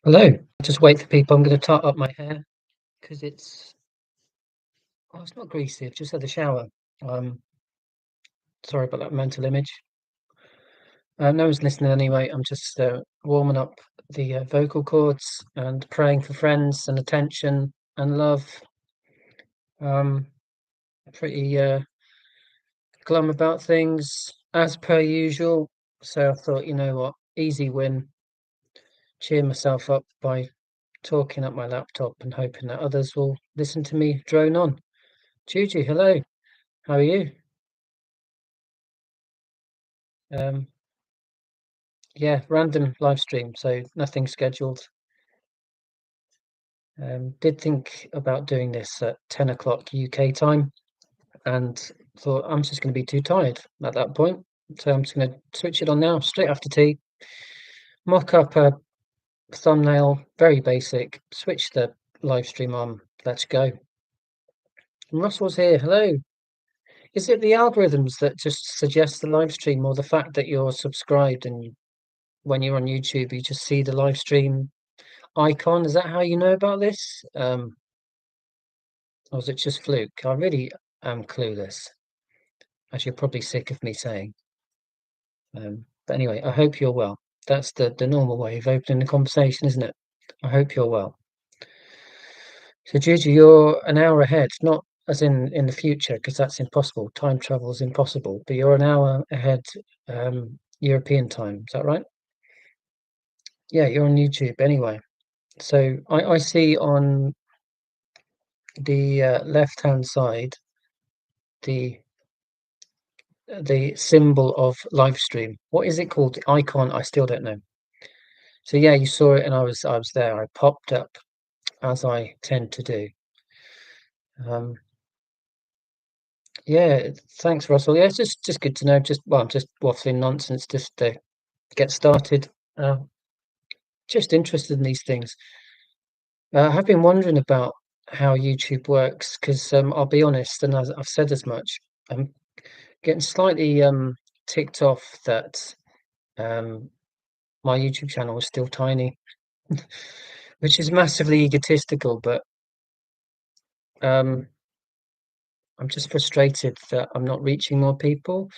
Hello. Just wait for people. I'm going to tot up my hair because it's not greasy. I've just had a shower. Um, Sorry about that mental image. No one's listening anyway. I'm just warming up the vocal cords and praying for friends and attention and love. Um, Pretty glum about things as per usual. So I thought, you know what, easy win. Cheer myself up by talking at my laptop and hoping that others will listen to me drone on. Juju, hello. How are you? Um, yeah, random live stream, so nothing scheduled. Did think about doing this at 10 o'clock UK time and thought I'm just going to be too tired at that point. So I'm just going to switch it on now, straight after tea, mock up a thumbnail, very basic, switch the live stream on, let's go. And Russell's here, hello. Is it the algorithms that just suggest the live stream or the fact that you're subscribed and when you're on YouTube, you just see the live stream icon? Is that how you know about this? Or was it just fluke? I really am clueless, as you're probably sick of me saying. But anyway, I hope you're well. That's the normal way of opening the conversation, isn't it? I hope you're well. So, Gigi, you're an hour ahead, not as in the future, because that's impossible. Time travel is impossible, but you're an hour ahead European time. Is that right? Yeah, you're on YouTube anyway. So I see on the left-hand side the symbol of live stream. What is it called? The icon? I still don't know. So yeah, you saw it, and I was there. I popped up as I tend to do. Um, yeah, thanks, Russell. Yeah, it's just good to know. I'm just waffling nonsense just to get started. Uh, just interested in these things. I have been wondering about how YouTube works because I'll be honest, and I've said as much. I'm getting slightly ticked off that um, my YouTube channel is still tiny, which is massively egotistical, but um, I'm just frustrated that I'm not reaching more people.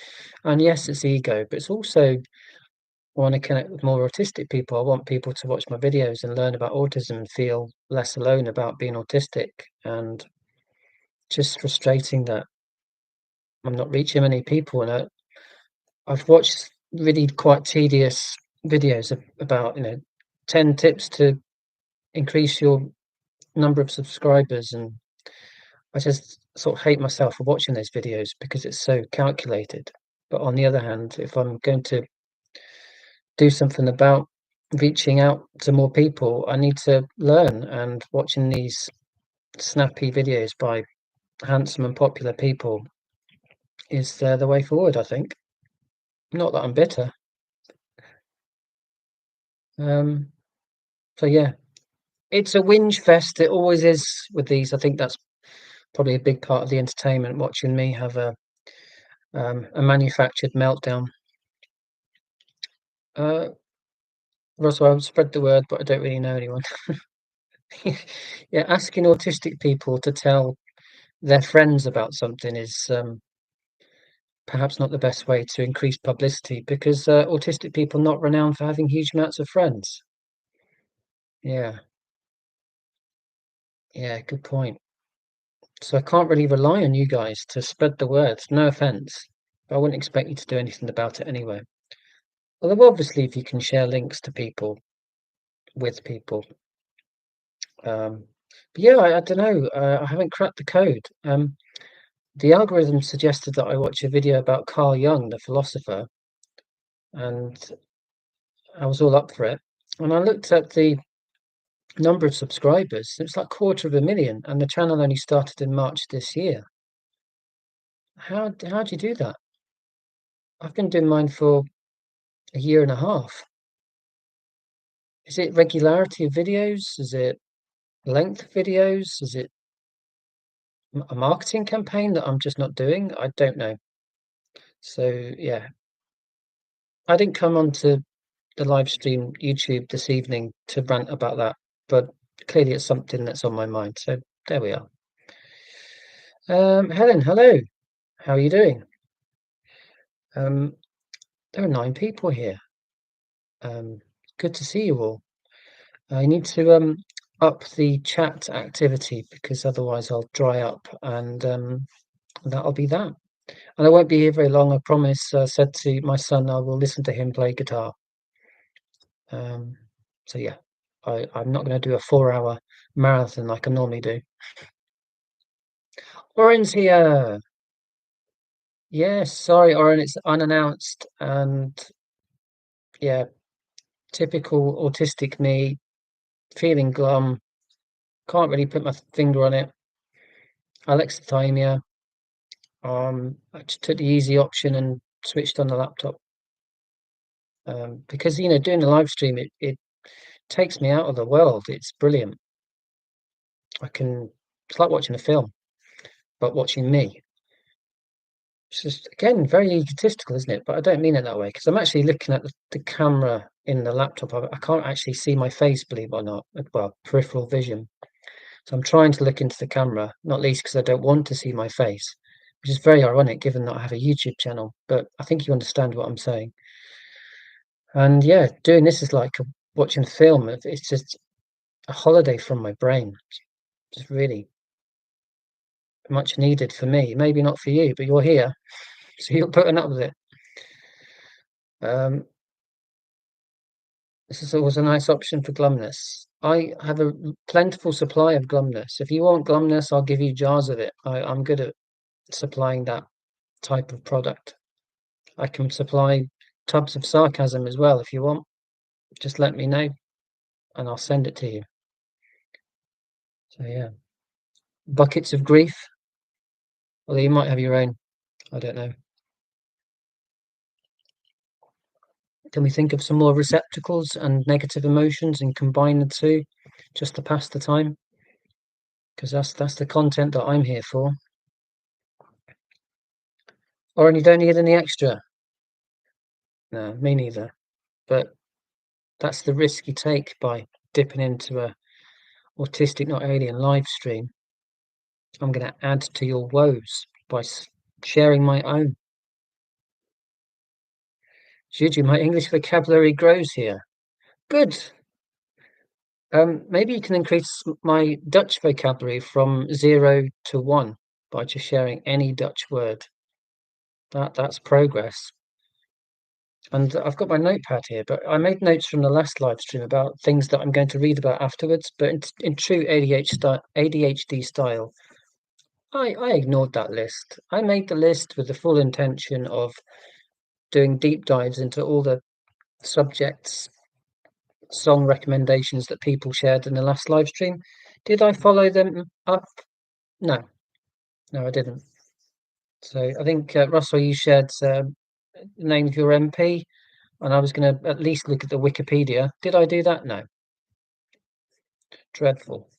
And yes, it's ego, but it's also I want to connect with more autistic people. I want people to watch my videos and learn about autism and feel less alone about being autistic. And just frustrating that I'm not reaching many people. And I've watched really quite tedious videos about, 10 tips to increase your number of subscribers, and I just sort of hate myself for watching those videos because it's so calculated. But on the other hand, if I'm going to do something about reaching out to more people, I need to learn, and watching these snappy videos by handsome and popular people is the way forward, I think. Not that I'm bitter. Um, so yeah, it's a whinge fest. It always is with these. I think that's probably a big part of the entertainment, watching me have a manufactured meltdown. Uh, Russell, I would spread the word, but I don't really know anyone. Yeah, asking autistic people to tell their friends about something is perhaps not the best way to increase publicity because autistic people are not renowned for having huge amounts of friends. Yeah, yeah, good point. So I can't really rely on you guys to spread the word. No offense, but I wouldn't expect you to do anything about it anyway. Although obviously, if you can share links to people with people, um, but yeah, I don't know. I haven't cracked the code. The algorithm suggested that I watch a video about Carl Jung, the philosopher, and I was all up for it. And I looked at the number of subscribers. It's like 250,000, and the channel only started in March this year. How do you do that? I've been doing mine for a year and a half. Is it regularity of videos? Is it length of videos? Is it a marketing campaign that I'm just not doing? I don't know. So yeah, I didn't come onto the live stream YouTube this evening to rant about that, but clearly it's something that's on my mind. So there we are. Helen, hello. How are you doing? There are 9 people here. Good to see you all. I need to up the chat activity because otherwise I'll dry up, and that'll be that. And I won't be here very long, I promise. I said to my son I will listen to him play guitar. So yeah, I'm not going to do a 4-hour marathon like I normally do. Oren's here. Yes, sorry, Oren, it's unannounced, and yeah, typical autistic me, feeling glum, can't really put my finger on it. Alexithymia. I just took the easy option and switched on the laptop. Because doing the live stream, it takes me out of the world. It's brilliant. It's like watching a film, but watching me. It's just, again, very egotistical, isn't it? But I don't mean it that way because I'm actually looking at the camera in the laptop. I can't actually see my face, believe it or not. Well, peripheral vision. So I'm trying to look into the camera, not least because I don't want to see my face, which is very ironic given that I have a YouTube channel. But I think you understand what I'm saying. And yeah, doing this is like watching film. It's just a holiday from my brain. It's really much needed for me. Maybe not for you, but you're here, so you're putting up with it. This is always a nice option for glumness. I have a plentiful supply of glumness. If you want glumness, I'll give you jars of it. I'm good at supplying that type of product. I can supply tubs of sarcasm as well if you want. Just let me know and I'll send it to you. So yeah. Buckets of grief. Although you might have your own. I don't know. Can we think of some more receptacles and negative emotions and combine the two just to pass the time? Because that's the content that I'm here for. Or you don't need any extra. No, me neither. But that's the risk you take by dipping into a autistic not alien live stream. I'm going to add to your woes by sharing my own. Juju, my English vocabulary grows here. Good. Maybe you can increase my Dutch vocabulary from 0 to 1 by just sharing any Dutch word. That's progress. And I've got my notepad here, but I made notes from the last live stream about things that I'm going to read about afterwards. But in true ADHD style, I ignored that list. I made the list with the full intention of doing deep dives into all the subjects, song recommendations that people shared in the last live stream. Did I follow them up? No, I didn't. So I think Russell, you shared the name of your MP, and I was going to at least look at the Wikipedia. Did I do that? No. Dreadful.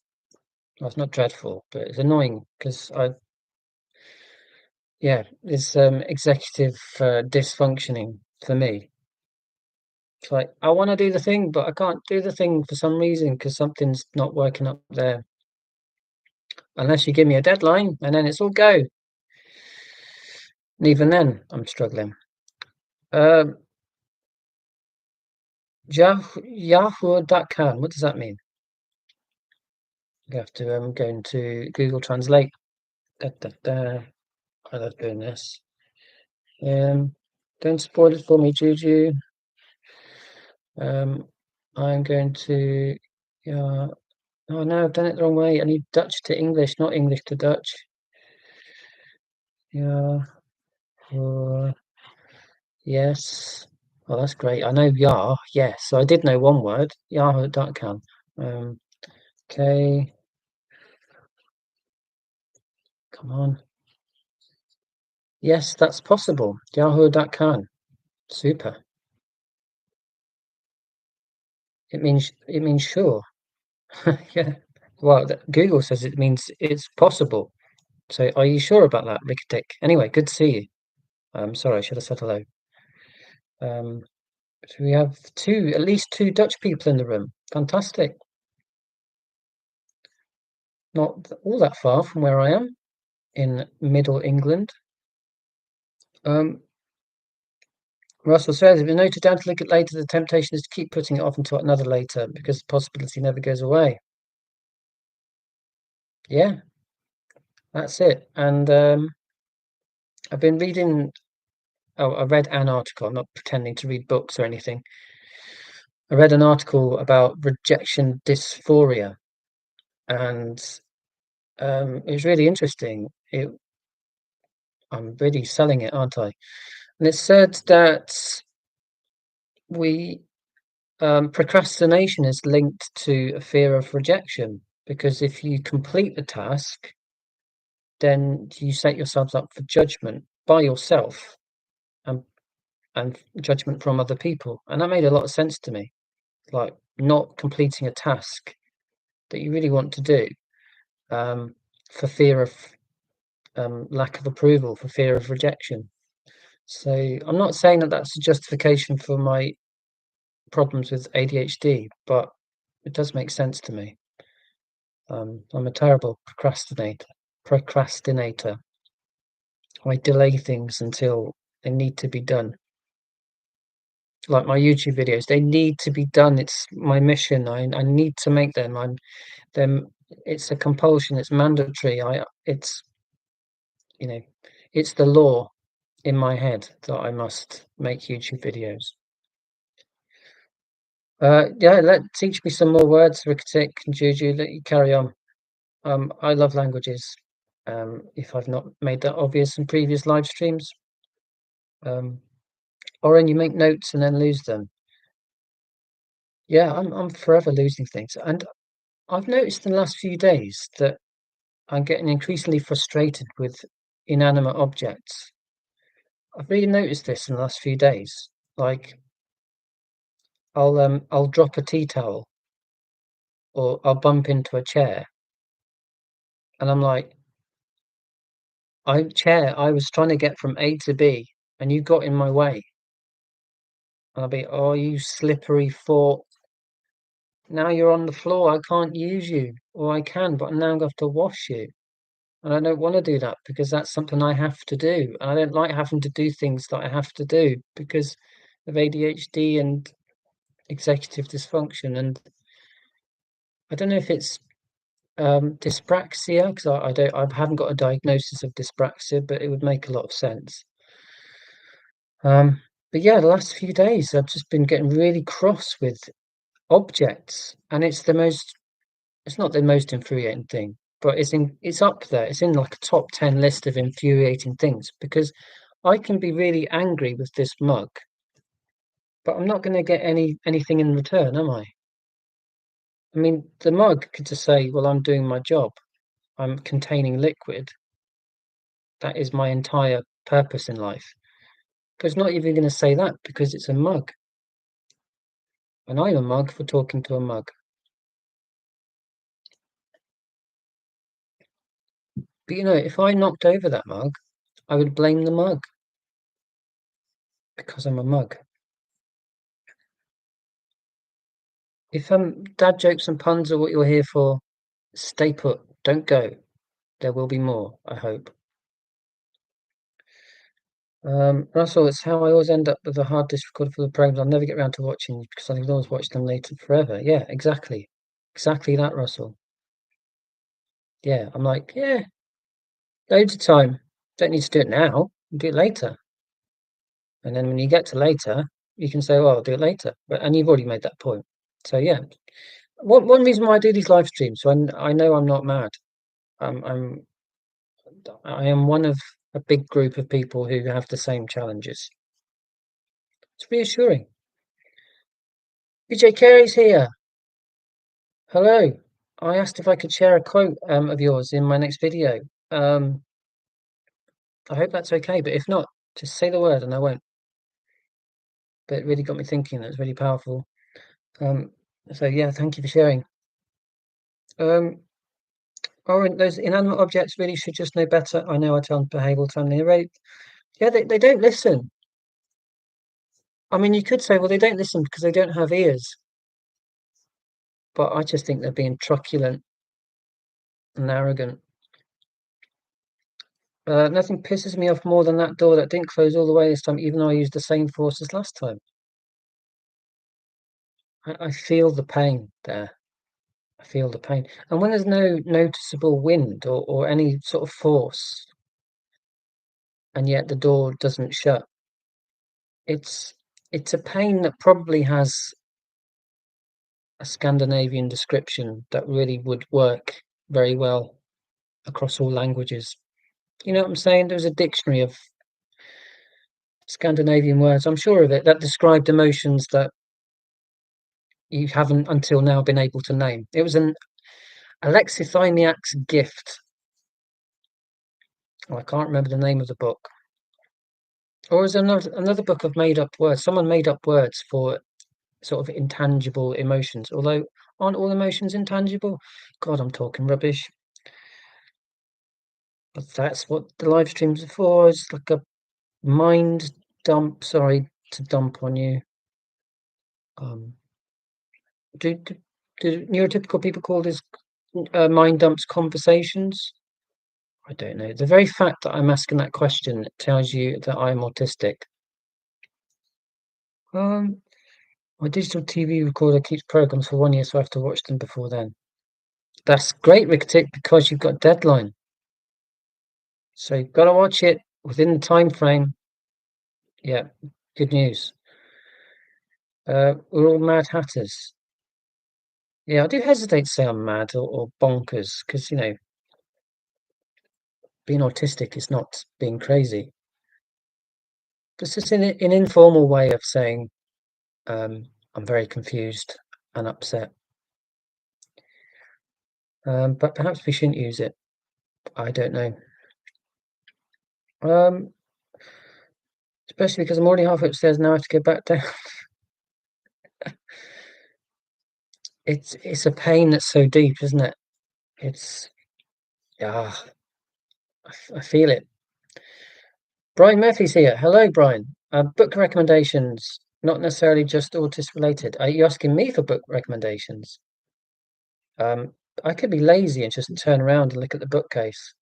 Well, it's not dreadful, but it's annoying because it's executive dysfunctioning for me. It's like I want to do the thing, but I can't do the thing for some reason because something's not working up there. Unless you give me a deadline, and then it's all go. And even then, I'm struggling. Yahoo.com. What does that mean? You have to go into Google Translate. I love doing this. Don't spoil it for me, Juju. I'm going to. Yeah. Oh no, I've done it the wrong way. I need Dutch to English, not English to Dutch. Yeah. Yes. Oh, that's great. I know Yah. Yes. So I did know one word. Yahoo.com. Okay. Come on. Yes, that's possible. Yahoo.com. Super. It means sure. Yeah. Well, Google says it means it's possible. So are you sure about that, Rick Dick? Anyway, good to see you. Sorry, I should have said hello. So we have at least two Dutch people in the room. Fantastic. Not all that far from where I am in Middle England. Russell says, if you noted down to look at later, the temptation is to keep putting it off until another later because the possibility never goes away. Yeah, that's it. And I've been reading. Oh, I read an article. I'm not pretending to read books or anything. I read an article about rejection dysphoria, and it was really interesting. I'm really selling it, aren't I? And it said that we procrastination is linked to a fear of rejection because if you complete the task, then you set yourselves up for judgment by yourself and judgment from other people. And that made a lot of sense to me. Like not completing a task that you really want to do, um, for fear of lack of approval, for fear of rejection. So I'm not saying that that's a justification for my problems with ADHD, but it does make sense to me. I'm a terrible procrastinator. I delay things until they need to be done. Like my YouTube videos, they need to be done. It's my mission. I need to make them. Them. It's a compulsion. It's mandatory. It's you know, it's the law in my head that I must make YouTube videos. Yeah, teach me some more words, Rikatik and Juju. Let you carry on. I love languages. If I've not made that obvious in previous live streams. Or you make notes and then lose them. Yeah, I'm forever losing things. And I've noticed in the last few days that I'm getting increasingly frustrated with inanimate objects. I've really noticed this in the last few days. Like I'll drop a tea towel or I'll bump into a chair and I'm like, I was trying to get from A to B and you got in my way. And I'll be, oh, you slippery fork. Now you're on the floor. I can't use you. Or I can, but now I'm going to have to wash you. And I don't want to do that because that's something I have to do. And I don't like having to do things that I have to do because of ADHD and executive dysfunction. And I don't know if it's dyspraxia because I haven't got a diagnosis of dyspraxia, but it would make a lot of sense. But yeah, the last few days I've just been getting really cross with objects, and it's not the most infuriating thing, but it's up there. It's in like a top 10 list of infuriating things because I can be really angry with this mug, but I'm not going to get anything in return, am I? I mean, the mug could just say, "Well, I'm doing my job. I'm containing liquid. That is my entire purpose in life." But it's not even going to say that because it's a mug, and I'm a mug for talking to a mug. But if I knocked over that mug, I would blame the mug because I'm a mug. If dad jokes and puns are what you're here for, stay put. Don't go. There will be more, I hope. Russell, it's how I always end up with a hard disk recorded for the programs I'll never get around to watching because I can always watch them later forever. Yeah, exactly. Exactly that, Russell. Yeah, I'm like, yeah, loads of time. Don't need to do it now. Do it later. And then when you get to later, you can say, well, I'll do it later. And you've already made that point. So yeah. One reason why I do these live streams, so I know I'm not mad. I am one of a big group of people who have the same challenges. It's reassuring. BJ Carey's here. Hello. I asked if I could share a quote of yours in my next video. I hope that's okay, but if not, just say the word and I won't. But it really got me thinking. That's really powerful. So yeah, thank you for sharing. Those inanimate objects really should just know better. I know I tell them behavioural time they rate. Yeah, they don't listen. I mean, you could say, well, they don't listen because they don't have ears, but I just think they're being truculent and arrogant. Nothing pisses me off more than that door that didn't close all the way this time, even though I used the same force as last time. I feel the pain there. I feel the pain. And when there's no noticeable wind or any sort of force, and yet the door doesn't shut, it's it's a pain that probably has a Scandinavian description that really would work very well across all languages. You know what I'm saying? There's a dictionary of Scandinavian words, I'm sure of it, that described emotions that you haven't until now been able to name. It was an Alexithymniak's gift. Oh, I can't remember the name of the book. Or is there another book of made up words? Someone made up words for sort of intangible emotions, although aren't all emotions intangible? God, I'm talking rubbish. But that's what the live streams are for. It's like a mind dump. Sorry to dump on you. Um, do, do, do neurotypical people call this mind dumps conversations? I don't know. The very fact that I'm asking that question tells you that I'm autistic. Um, my digital TV recorder keeps programs for 1 year, so I have to watch them before then. That's great, Rick, because you've got deadline. So you've got to watch it within the time frame. Yeah, good news. We're all mad hatters. Yeah, I do hesitate to say I'm mad or bonkers because, being autistic is not being crazy. It's just an informal way of saying I'm very confused and upset. But perhaps we shouldn't use it. I don't know. Um, especially because I'm already halfway upstairs now. I have to go back down. It's a pain that's so deep, isn't it? It's ah, I feel it. Brian Murphy's here. Hello, Brian. Book recommendations, not necessarily just autist related. Are you asking me for book recommendations? Um, I could be lazy and just turn around and look at the bookcase.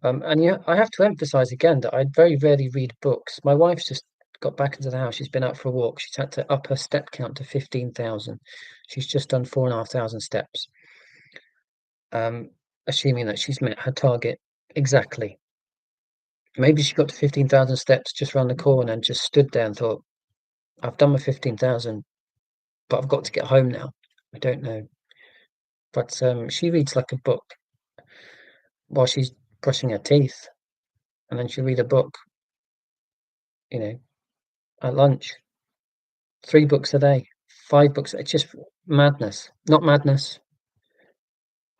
And yeah, I have to emphasize again that I very rarely read books. My wife's just got back into the house. She's been out for a walk. She's had to up her step count to 15,000. She's just done 4,500 steps. Assuming that she's met her target exactly. Maybe she got to 15,000 steps just round the corner and just stood there and thought, I've done my 15,000, but I've got to get home now. I don't know. But she reads like a book while she's brushing her teeth, and then she'll read a book, you know, at lunch. 3 books a day, 5 books. It's just madness. Not madness.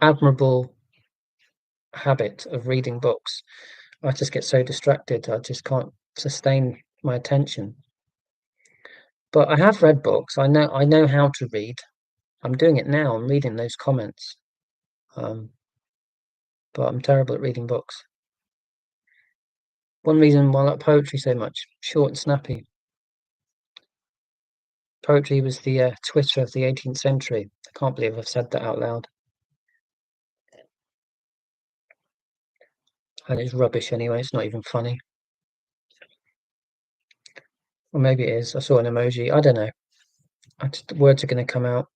Admirable habit of reading books. I just get so distracted. I just can't sustain my attention. But I have read books. I know how to read. I'm doing it now. I'm reading those comments. Um, but I'm terrible at reading books. One reason why I like poetry so much, short and snappy. Poetry was the Twitter of the 18th century. I can't believe I've said that out loud. And it's rubbish anyway. It's not even funny. Or maybe it is. I saw an emoji. I don't know. The words are going to come out.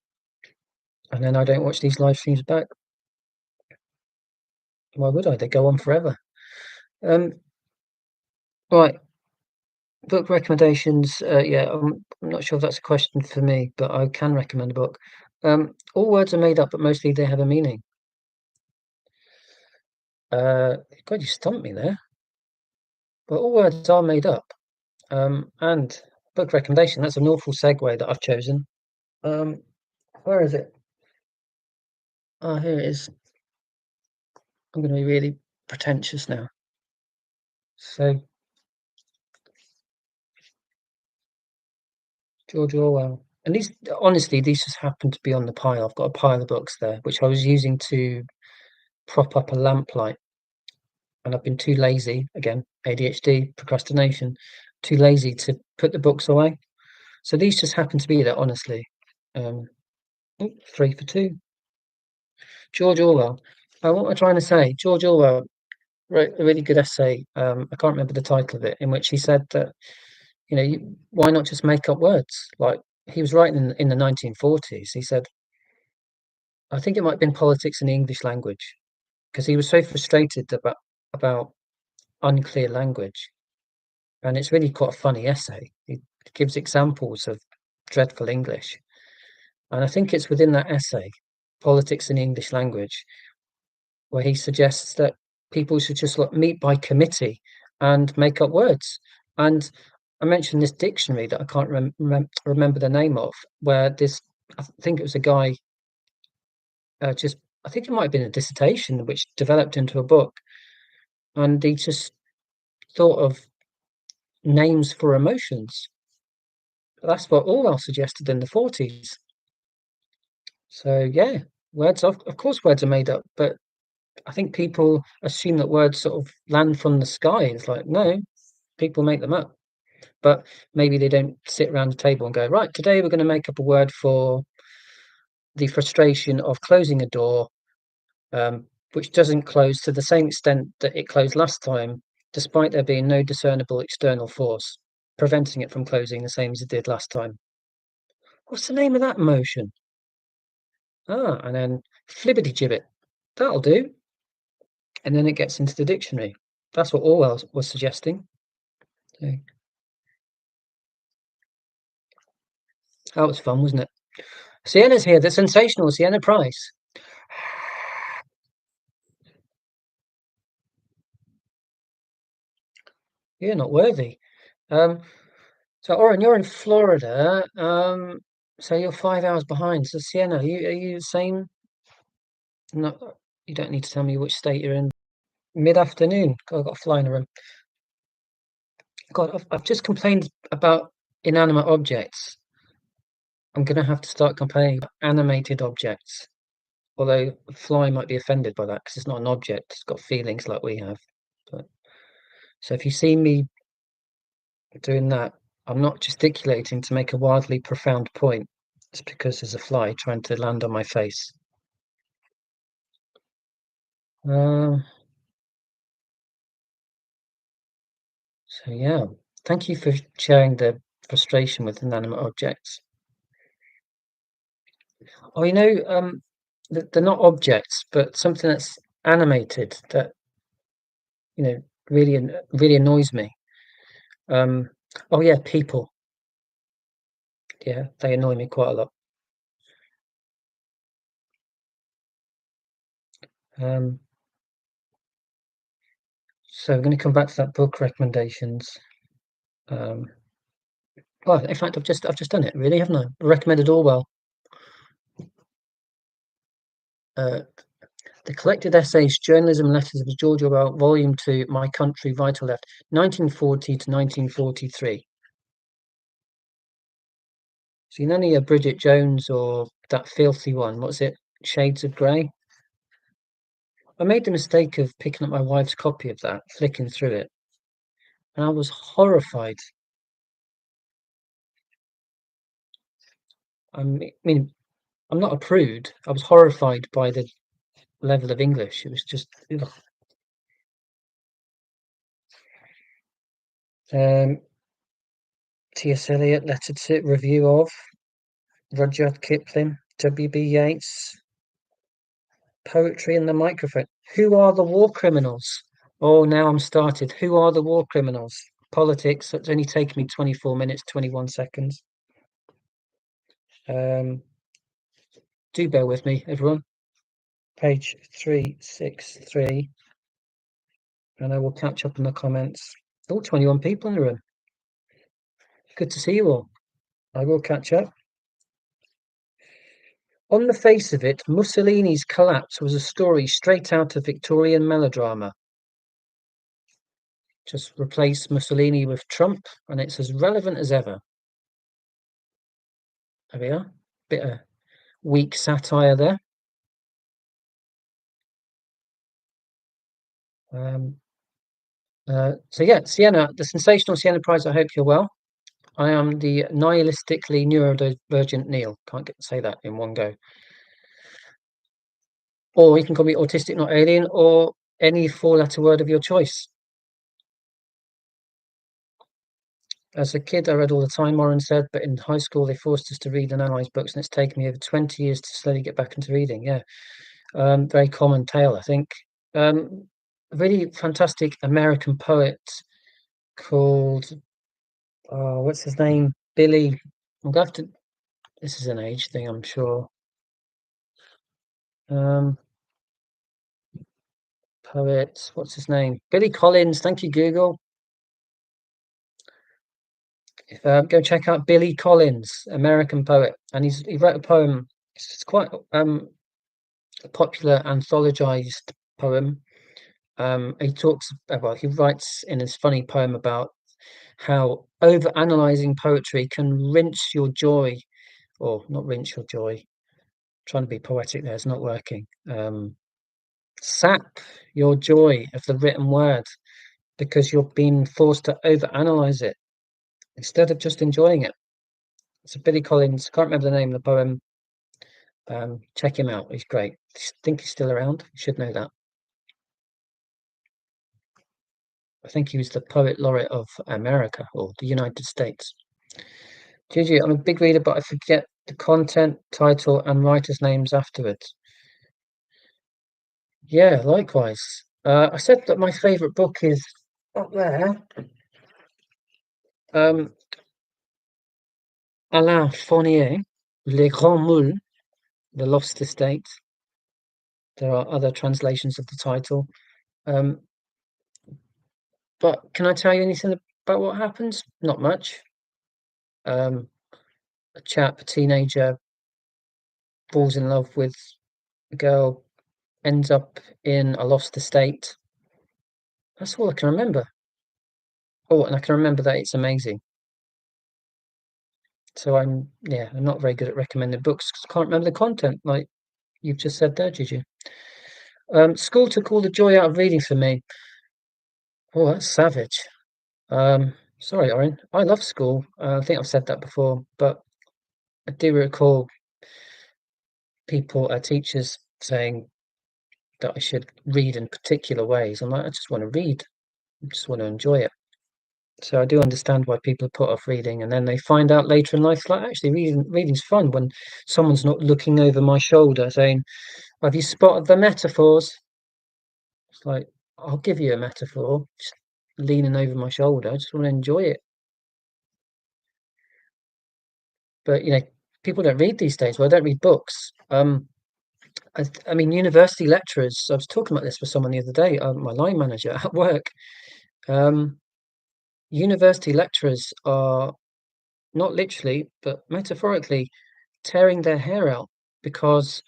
And then I don't watch these live streams back. Why would I? They go on forever. Right. Book recommendations. Yeah, I'm not sure if that's a question for me, but I can recommend a book. All words are made up, but mostly they have a meaning. God, you stumped me there. But all words are made up. And book recommendation, that's an awful segue that I've chosen. Where is it? Oh, here it is. I'm going to be really pretentious now. So, George Orwell. And these, honestly, these just happen to be on the pile. I've got a pile of books there, which I was using to prop up a lamplight. And I've been too lazy, again, ADHD, procrastination, too lazy to put the books away. So these just happen to be there, honestly. Um, 3 for 2. George Orwell. What am I trying to say? George Orwell wrote a really good essay. I can't remember the title of it, in which he said that, why not just make up words? Like he was writing in the 1940s. He said, I think it might have been politics in the English language, because he was so frustrated about unclear language. And it's really quite a funny essay. He gives examples of dreadful English. And I think it's within that essay, Politics in the English Language, where he suggests that people should just like meet by committee and make up words. And I mentioned this dictionary that I can't remember the name of, where I think it was a guy, just, I think it might have been a dissertation which developed into a book. And he just thought of names for emotions. That's what Orwell suggested in the 40s. So yeah, words, of course words are made up, but I think people assume that words sort of land from the sky. It's like, no, people make them up. But maybe they don't sit around the table and go, right, today we're going to make up a word for the frustration of closing a door, which doesn't close to the same extent that it closed last time, despite there being no discernible external force preventing it from closing the same as it did last time. What's the name of that emotion? Ah, and then flibbity gibbet. That'll do. And then it gets into the dictionary. That's what Orwell was suggesting. So, that was fun, wasn't it? Sienna's here, the sensational Sienna Price. You're not worthy. Um, so Oren, you're in Florida. So you're 5 hours behind. So Sienna, are you the same? No, you don't need to tell me which state you're in. Mid-afternoon. God, I've got a fly in the room. God, I've just complained about inanimate objects. I'm gonna have to start complaining about animated objects. Although a fly might be offended by that because it's not an object. It's got feelings like we have. But so if you see me doing that, I'm not gesticulating to make a wildly profound point. It's because there's a fly trying to land on my face. Uh, so yeah, thank you for sharing the frustration with inanimate objects. Oh, they're not objects, but something that's animated that really really annoys me. Um, oh yeah, people. Yeah, they annoy me quite a lot. Um, so we're going to come back to that book recommendations. Um, well, in fact, I've just done it, really, haven't I? Recommended Orwell. Uh, the collected essays, journalism, letters of George Orwell, Volume 2, My Country, Right or Left, 1940 to 1943. So none of your Bridget Jones or that filthy one. What's it? Shades of Grey. I made the mistake of picking up my wife's copy of that, flicking through it, and I was horrified. I mean, I'm not a prude. I was horrified by the level of English. It was just, ugh. Um, T.S. Eliot, Letter to Review of, Rudyard Kipling, W.B. Yeats, Poetry and the Microphone. Who are the war criminals? Oh, now I'm started. Who are the war criminals? Politics. It's only taken me 24 minutes, 21 seconds. Um, do bear with me, everyone. Page 363, and I will catch up in the comments. Oh, 21 people in the room. Good to see you all. I will catch up. On the face of it, Mussolini's collapse was a story straight out of Victorian melodrama. Just replace Mussolini with Trump, and it's as relevant as ever. There we are. Bit of weak satire there. So yeah, Sienna, the sensational Sienna Prize. I hope you're well. I am the nihilistically neurodivergent Neil. Can't say that in one go. Or you can call me autistic, not alien, or any four-letter word of your choice. As a kid, I read all the time, Warren said, but in high school, they forced us to read and analyze books, and it's taken me over 20 years to slowly get back into reading. Yeah, very common tale, I think. A really fantastic American poet called, what's his name? Billy. I'm going to have to, this is an age thing, I'm sure. Um, Poet, what's his name? Billy Collins. Thank you, Google. Go check out Billy Collins, American poet, and he wrote a poem. It's quite a popular anthologized poem. He talks about he writes in his funny poem about how over analyzing poetry can rinse your joy, or not rinse your joy. Trying to be poetic there, it's not working. Sap your joy of the written word because you're being forced to overanalyze it instead of just enjoying it. So Billy Collins, can't remember the name of the poem. Check him out. He's great. I think he's still around. You should know that. I think he was the poet laureate of America or the United States. Gigi, I'm a big reader, but I forget the content, title, and writers' names afterwards. Yeah, likewise. I said that my favorite book is up there. Alain Fournier, Les Grands Moules, The Lost Estate. There are other translations of the title. Um, but can I tell you anything about what happens? Not much. A teenager, falls in love with a girl, ends up in a lost estate. That's all I can remember. Oh, and I can remember that it's amazing. So I'm not very good at recommending books because I can't remember the content, like you've just said there, Gigi. School took all the joy out of reading for me. Oh, that's savage. Sorry, Oren. I love school. I think I've said that before, but I do recall teachers saying that I should read in particular ways. I'm like, I just want to read. I just want to enjoy it. So I do understand why people put off reading, and then they find out later in life, like actually reading's fun when someone's not looking over my shoulder saying, "Have you spotted the metaphors?" It's like, I'll give you a metaphor, just leaning over my shoulder. I just want to enjoy it. But people don't read these days. Well, I don't read books. I mean, university lecturers. I was talking about this with someone the other day. My line manager at work. Um, University lecturers are not literally, but metaphorically tearing their hair out because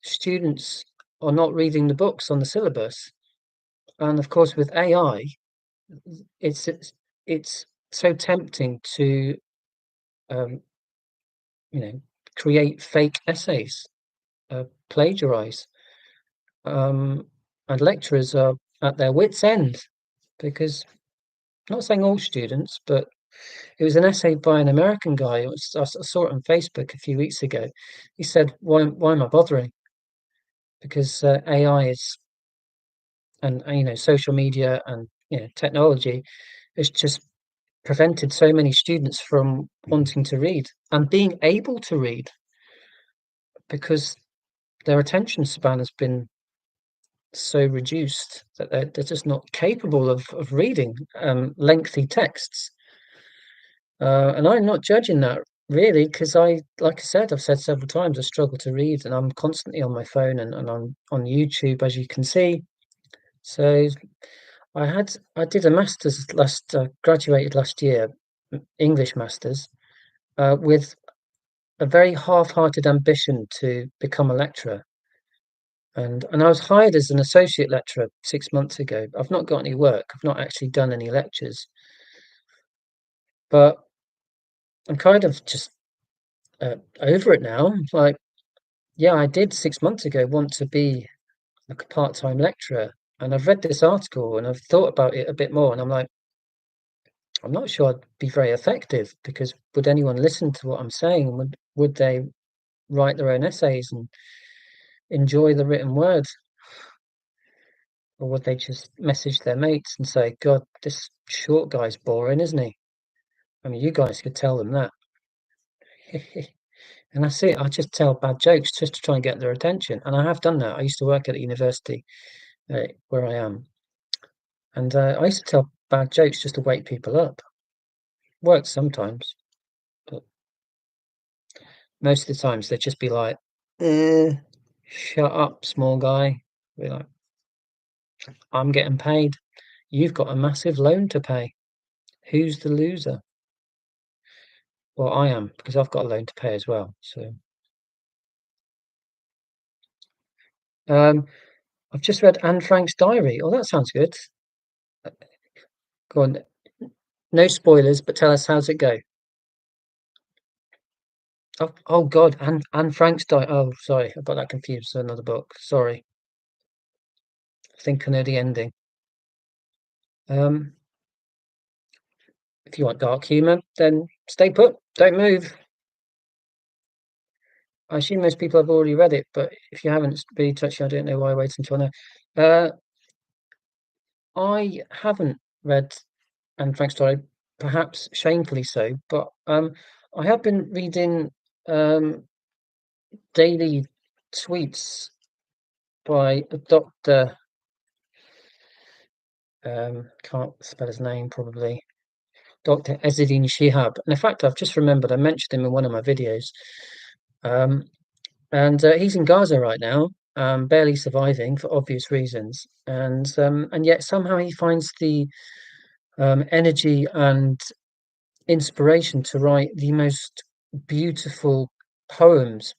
students are not reading the books on the syllabus. And of course, with AI, it's it's, it's so tempting to um, you know create fake essays, plagiarize, and lecturers are at their wits' end because not saying all students, but it was an essay by an American guy. I saw it on Facebook a few weeks ago. He said, "Why am I bothering? Because AI is and social media and technology has just prevented so many students from wanting to read and being able to read because their attention span has been so reduced that they're just not capable of reading lengthy texts." And I'm not judging that really because like I said, I've said several times, I struggle to read and I'm constantly on my phone and on YouTube, as you can see. So I did a master's graduated last year, English masters, with a very half-hearted ambition to become a lecturer. And I was hired as an associate lecturer 6 months ago. I've not got any work. I've not actually done any lectures, but I'm kind of just over it now. Like, yeah, I did 6 months ago want to be like a part-time lecturer, and I've read this article and I've thought about it a bit more, and I'm like, I'm not sure I'd be very effective because would anyone listen to what I'm saying? Would they write their own essays and enjoy the written word? Or would they just message their mates and say, God, this short guy's boring, isn't he? I mean, you guys could tell them that. And that's it. I just tell bad jokes just to try and get their attention. And I have done that. I used to work at a university where I am. And I used to tell bad jokes just to wake people up. Works sometimes, but most of the times they'd just be like, shut up, small guy. Be like, I'm getting paid. You've got a massive loan to pay. Who's the loser? Well, I am, because I've got a loan to pay as well. So, um, I've just read Anne Frank's diary. Oh, that sounds good. Go on. No spoilers, but tell us, how's it go? Oh God, Anne Frank's diary. Oh, sorry, I got that confused. It's another book. Sorry. I think I know the ending. Um, if you want dark humor, then stay put. Don't move. I assume most people have already read it, but if you haven't, it's really touchy. I don't know why I waited until now. I haven't read Anne Frank's diary, perhaps shamefully so, but I have been reading um, daily tweets by a doctor. Can't spell his name probably. Dr. Ezzeddin Shihab. And in fact, I've just remembered I mentioned him in one of my videos. Um, and he's in Gaza right now, barely surviving for obvious reasons. And yet somehow he finds the energy and inspiration to write the most beautiful poems.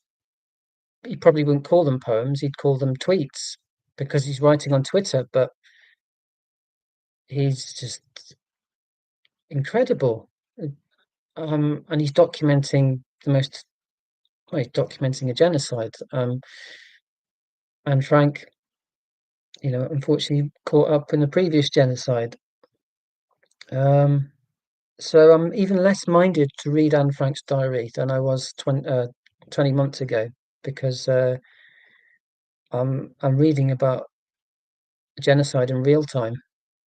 He probably wouldn't call them poems, he'd call them tweets because he's writing on Twitter, but he's just incredible. And he's documenting the most, well, he's documenting a genocide. And Frank, unfortunately caught up in the previous genocide. Um, so I'm even less minded to read Anne Frank's diary than I was 20 months ago because I'm reading about genocide in real time.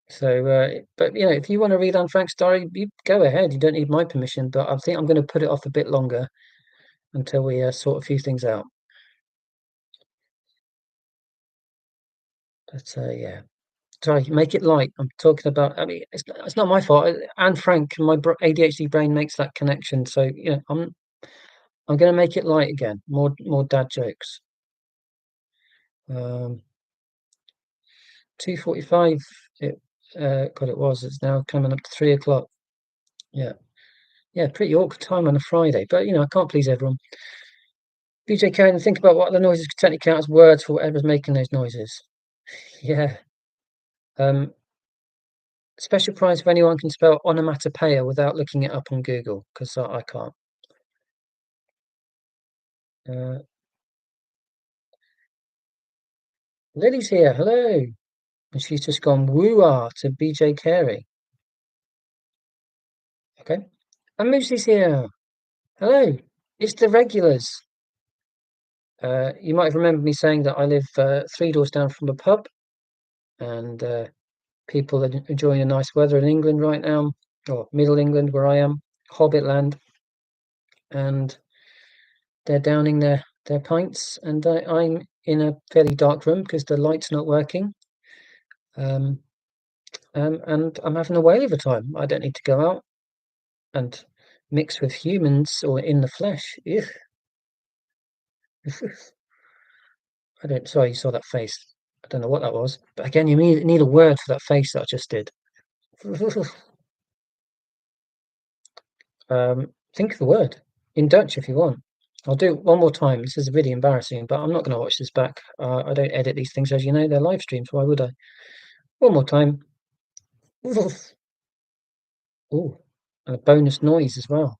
So, but if you want to read Anne Frank's diary, you go ahead. You don't need my permission, but I think I'm going to put it off a bit longer until we sort a few things out. But yeah, sorry, make it light. I'm talking about. I mean, it's not my fault. Anne Frank, my ADHD brain makes that connection. So I'm going to make it light again. More dad jokes. 2:45. God, it was. It's now coming up to 3 o'clock. Yeah, yeah, pretty awkward time on a Friday. But I can't please everyone. BJ Cohen, think about what the noises could technically count as words for whatever's making those noises. Yeah. Special prize for anyone can spell onomatopoeia without looking it up on Google, because I can't. Uh, Lily's here. Hello. And she's just gone woo-ah to BJ Carey. Okay. And Moosey's here. Hello. It's the regulars. You might have remembered me saying that I live 3 doors down from a pub, and people are enjoying the nice weather in England right now, or Middle England where I am, Hobbitland, and they're downing their pints, and I'm in a fairly dark room because the light's not working. And I'm having a whale of a time. I don't need to go out and mix with humans or in the flesh. Ugh. I don't. Sorry, you saw that face. I don't know what that was, but again, you need a word for that face that I just did. Think of the word in Dutch if you want. I'll do it one more time. This is really embarrassing, but I'm not going to watch this back. I don't edit these things, as you know. They're live streams. Why would I? One more time. Oh, and a bonus noise as well.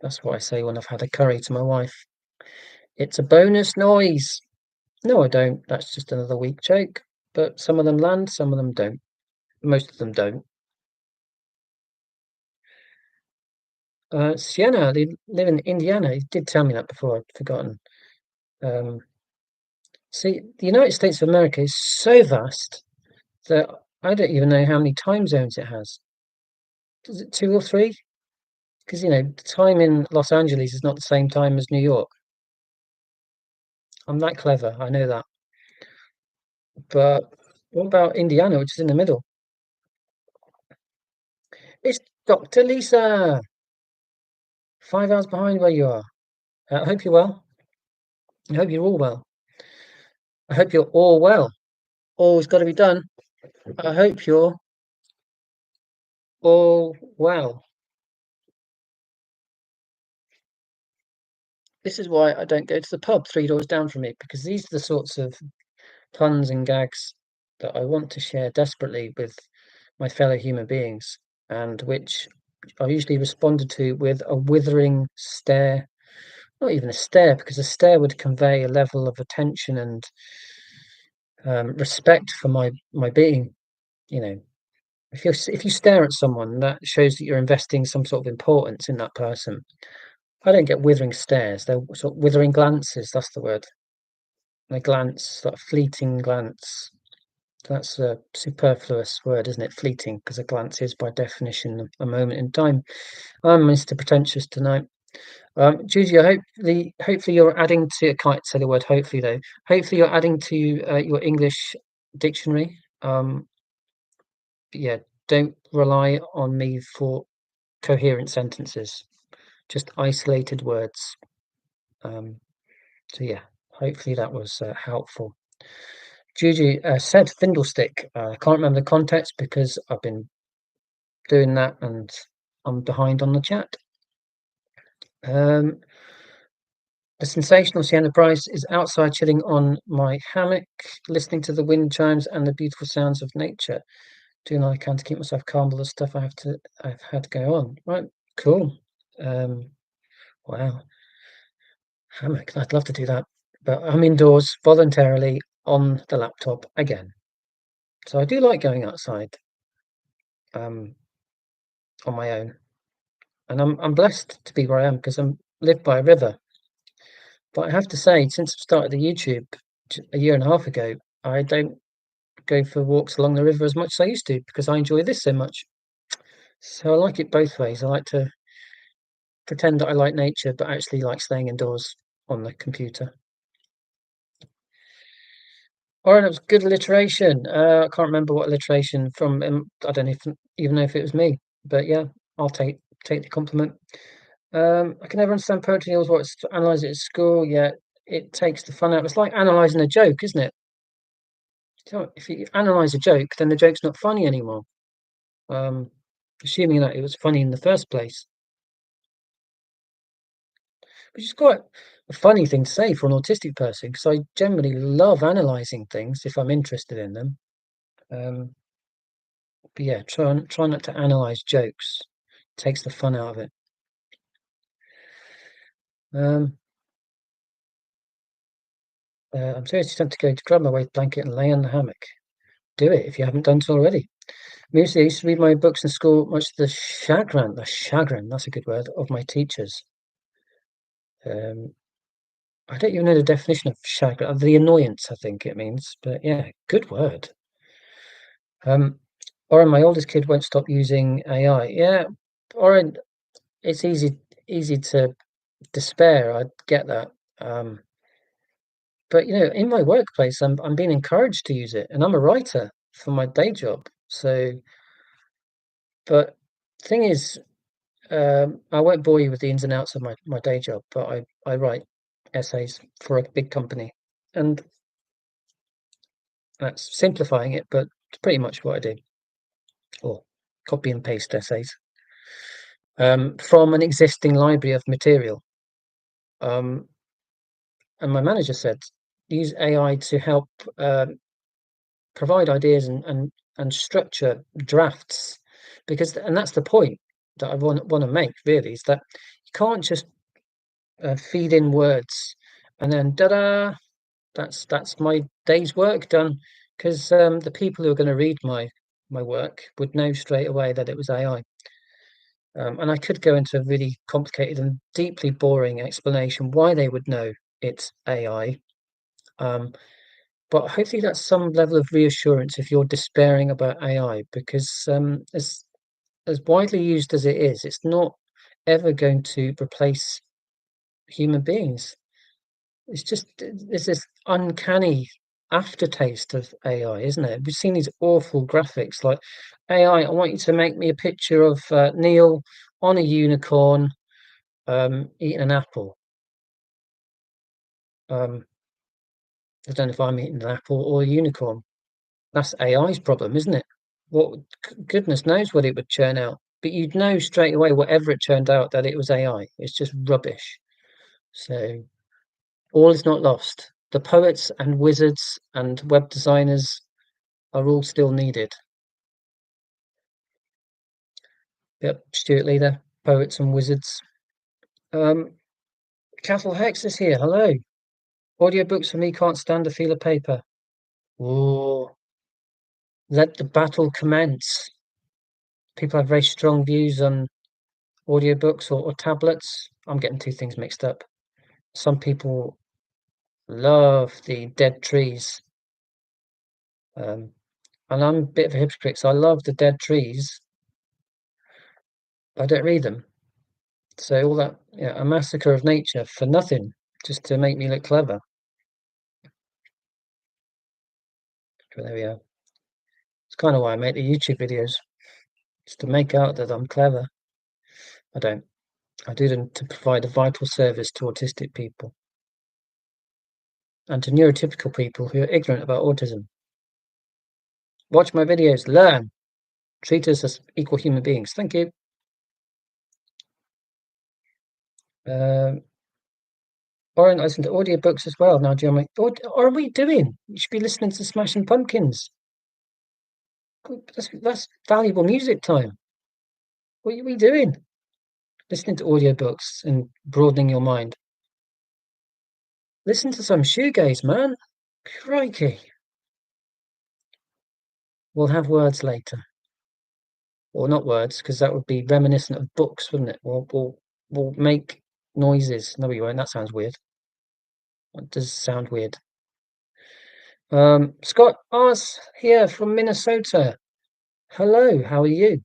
That's what I say when I've had a curry to my wife. It's a bonus noise. No, I don't. That's just another weak joke. But some of them land, some of them don't. most of them don't. Sienna, they live in Indiana. He did tell me that before. I'd forgotten. Um, See, the United States of America is so vast that I don't even know how many time zones it has. Is it two or three? Because the time in Los Angeles is not the same time as New York. I'm that clever, I know that. But what about Indiana, which is in the middle? It's Dr. Lisa, 5 hours behind where you are. I hope you're well. I hope you're all well. I hope you're all well. All's got to be done. I hope you're all well. This is why I don't go to the pub 3 doors down from me, because these are the sorts of puns and gags that I want to share desperately with my fellow human beings, and which are usually responded to with a withering stare. Not even a stare, because a stare would convey a level of attention and respect for my being. You know, if you stare at someone, that shows that you're investing some sort of importance in that person. I don't get withering stares; they're sort of withering glances. That's the word. A glance, that fleeting glance. That's a superfluous word, isn't it? Fleeting, because a glance is by definition a moment in time. I'm Mr. Pretentious tonight. Judy, hopefully you're adding to. I can't say the word hopefully though. Hopefully you're adding to your English dictionary. Yeah, don't rely on me for coherent sentences, just isolated words. So yeah, hopefully that was helpful. Judy said Findlestick. I can't remember the context because I've been doing that and I'm behind on the chat. The sensational Sienna Price is outside chilling on my hammock, listening to the wind chimes and the beautiful sounds of nature. Doing all I can to keep myself calm with the stuff I've had to go on. Right, cool. Wow, hammock. I'd love to do that, but I'm indoors voluntarily on the laptop again. So I do like going outside on my own, and I'm blessed to be where I am because I'm live by a river. But I have to say, since I've started the YouTube a year and a half ago, I don't go for walks along the river as much as I used to because I enjoy this so much. So I like it both ways. I like to pretend that I like nature, but actually like staying indoors on the computer. All right, that was good alliteration. I can't remember what alliteration from. I don't even know if it was me, but yeah, I'll take the compliment. I can never understand poetry. Always wanted to analyze it at school. Yeah, it takes the fun out. It's like analyzing a joke, isn't it? So if you analyze a joke, then the joke's not funny anymore. Um, Assuming that it was funny in the first place, which is quite a funny thing to say for an autistic person, because I generally love analyzing things if I'm interested in them. Um, but yeah, try not to analyze jokes. Takes the fun out of it. Um, I'm seriously tempted to go to grab my weight blanket and lay on the hammock. Do it if you haven't done so already. Mostly, I used to read my books in school, much to the chagrin, that's a good word, of my teachers. Um, I don't even know the definition of chagrin, the annoyance, I think it means, but yeah, good word. Oren, my oldest kid won't stop using AI. Yeah, Oren, it's easy to despair. I get that. But in my workplace, I'm being encouraged to use it, and I'm a writer for my day job. So, but thing is, I won't bore you with the ins and outs of my day job, but I write essays for a big company, and that's simplifying it, but it's pretty much what I do, or copy and paste essays from an existing library of material. Um, and my manager said, use AI to help provide ideas and structure drafts, and that's the point that I want to make really, is that you can't just feed in words and then da-da, that's my day's work done, because the people who are going to read my my work would know straight away that it was AI. And I could go into a really complicated and deeply boring explanation why they would know it's AI. Um, but hopefully that's some level of reassurance if you're despairing about AI, because as widely used as it is, it's not ever going to replace human beings. It's just there's this uncanny aftertaste of AI, isn't it? We've seen these awful graphics like AI. I want you to make me a picture of Neil on a unicorn eating an apple. I don't know if I'm eating an apple or a unicorn. That's AI's problem, isn't it? What goodness knows what it would churn out, but you'd know straight away, whatever it turned out, that it was AI. It's just rubbish. So all is not lost. The poets and wizards and web designers are all still needed. Yep, Stuart Leader, poets and wizards. Um, Cattle Hex is here. Hello. Audiobooks for me can't stand the feel of paper. Oh, let the battle commence. People have very strong views on audiobooks or tablets. I'm getting two things mixed up. Some people love the dead trees. And I'm a bit of a hypocrite, so I love the dead trees. I don't read them. So all that, yeah, a massacre of nature for nothing, just to make me look clever. But there we are. It's kind of why I make the YouTube videos, just to make out that I'm clever. I don't. I do them to provide a vital service to autistic people and to neurotypical people who are ignorant about autism. Watch my videos, learn, treat us as equal human beings. Thank you. Or I listen to audiobooks as well now, Jeremy. What are we doing? You should be listening to Smashing Pumpkins. That's valuable music time. What are we doing? Listening to audiobooks and broadening your mind. Listen to some shoegaze, man. Crikey. We'll have words later. Or not words, because that would be reminiscent of books, wouldn't it? We'll make noises. No, we won't. That sounds weird. That does sound weird. Scott Ars here from Minnesota. Hello, how are you?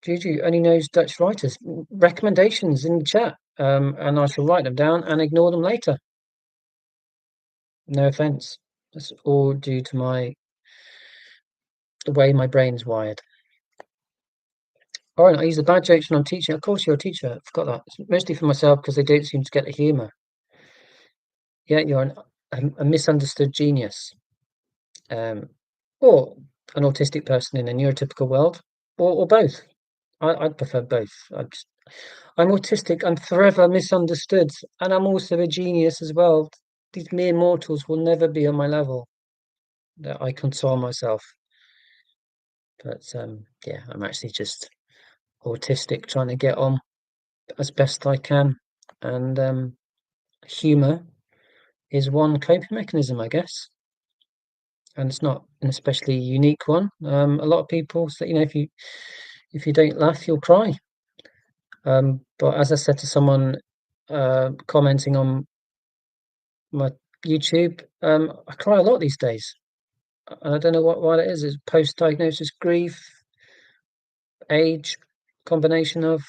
Juju only knows Dutch writers. Recommendations in the chat, and I shall write them down and ignore them later. No offense. That's all due to the way my brain's wired. All right, I use the bad jokes when I'm teaching. Of course, you're a teacher. I forgot that. It's mostly for myself because they don't seem to get the humor. Yeah, you're a misunderstood genius, or an autistic person in a neurotypical world, or both. I'd prefer both. I'm autistic. I'm forever misunderstood, and I'm also a genius as well. These mere mortals will never be on my level. That I console myself. But yeah, I'm actually just autistic, trying to get on as best I can, and humor is one coping mechanism, I guess. And it's not an especially unique one. A lot of people say, if you don't laugh, you'll cry. But as I said to someone commenting on my YouTube, I cry a lot these days. And I don't know why that is. It's post-diagnosis grief, age, combination of.